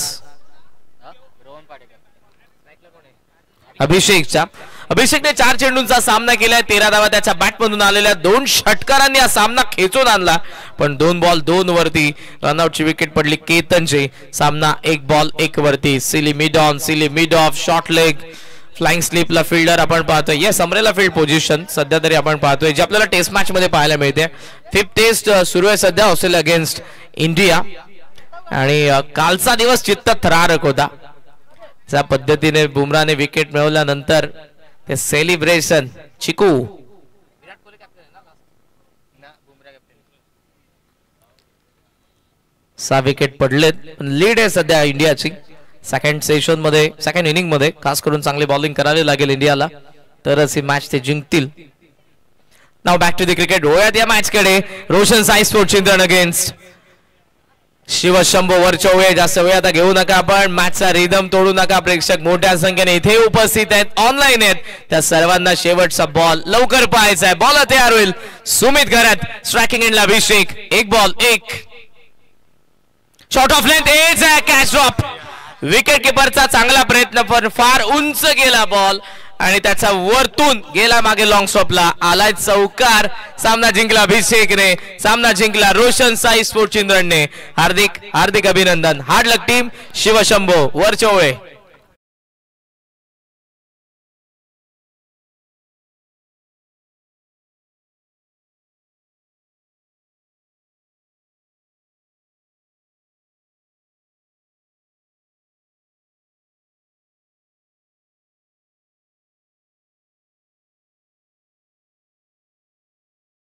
अभिषेकने 4 चेंडूंचा सामना केलाय. 13 धावा त्याच्या बॅटमधून आलेल्या. 2 षटकारांनी हा सामना खेचून आणला पण 2 बॉल 2 वरती रनआउटची विकेट पडली केतनची. सामना 1 बॉल 1 वरती. Silly mid on, silly mid off, short leg, flying स्लीपला फिल्डर आपण पाहतोय. येस अमरेला फील्ड पोझिशन सध्या तरी आपण पाहतोय जे आपल्याला टेस्ट मॅच मध्ये पाहायला मिळते. 5th टेस्ट सुरू आहे सध्या ऑस्ट्रेलिया अगेन्स्ट इंडिया आणि कालचा दिवस चित्त थरारक होता. ज्या पद्धतीने बुमराने विकेट मिळवल्यानंतर ते सेलिब्रेशन चिकू 6 विकेट पडलेत. लीड आहे सध्या इंडियाची. सेकंड सेशन मध्ये सेकंड इनिंग मध्ये खास करून चांगली बॉलिंग करावी लागेल इंडियाला तरच ही मॅच ते जिंकतील. Now back to the cricket. वळूयात या मॅच कडे. रोशन साई स्पोर्ट्स चिंतन अगेन्स्ट शिवशंभो वरच्या वेळ. जास्त वेळ आता घेऊ नका आपण. मॅचचा रिदम तोडू नका. प्रेक्षक मोठ्या संख्येने इथे उपस्थित आहेत, ऑनलाईन आहेत. त्या सर्वांना शेवटचा बॉल लवकर पाहायचा आहे. बॉल तयार होईल. सुमित घरात स्ट्रायकिंग एंडला Abhishek. 1 ball 1 shot off length edge आहे. Catch drop. विकेट किपरचा चांगला प्रयत्न पण फार उंच गेला बॉल आणि त्याचा वरतून गेला मागे लॉंग स्टॉपला. आलाय चौकार. सामना जिंकला अभिषेकने. सामना जिंकला रोशन साई स्पोर्ट्स चिंदणने. हार्दिक हार्दिक अभिनंदन. हार्ड लक टीम. शिवशंभो वरचोळे.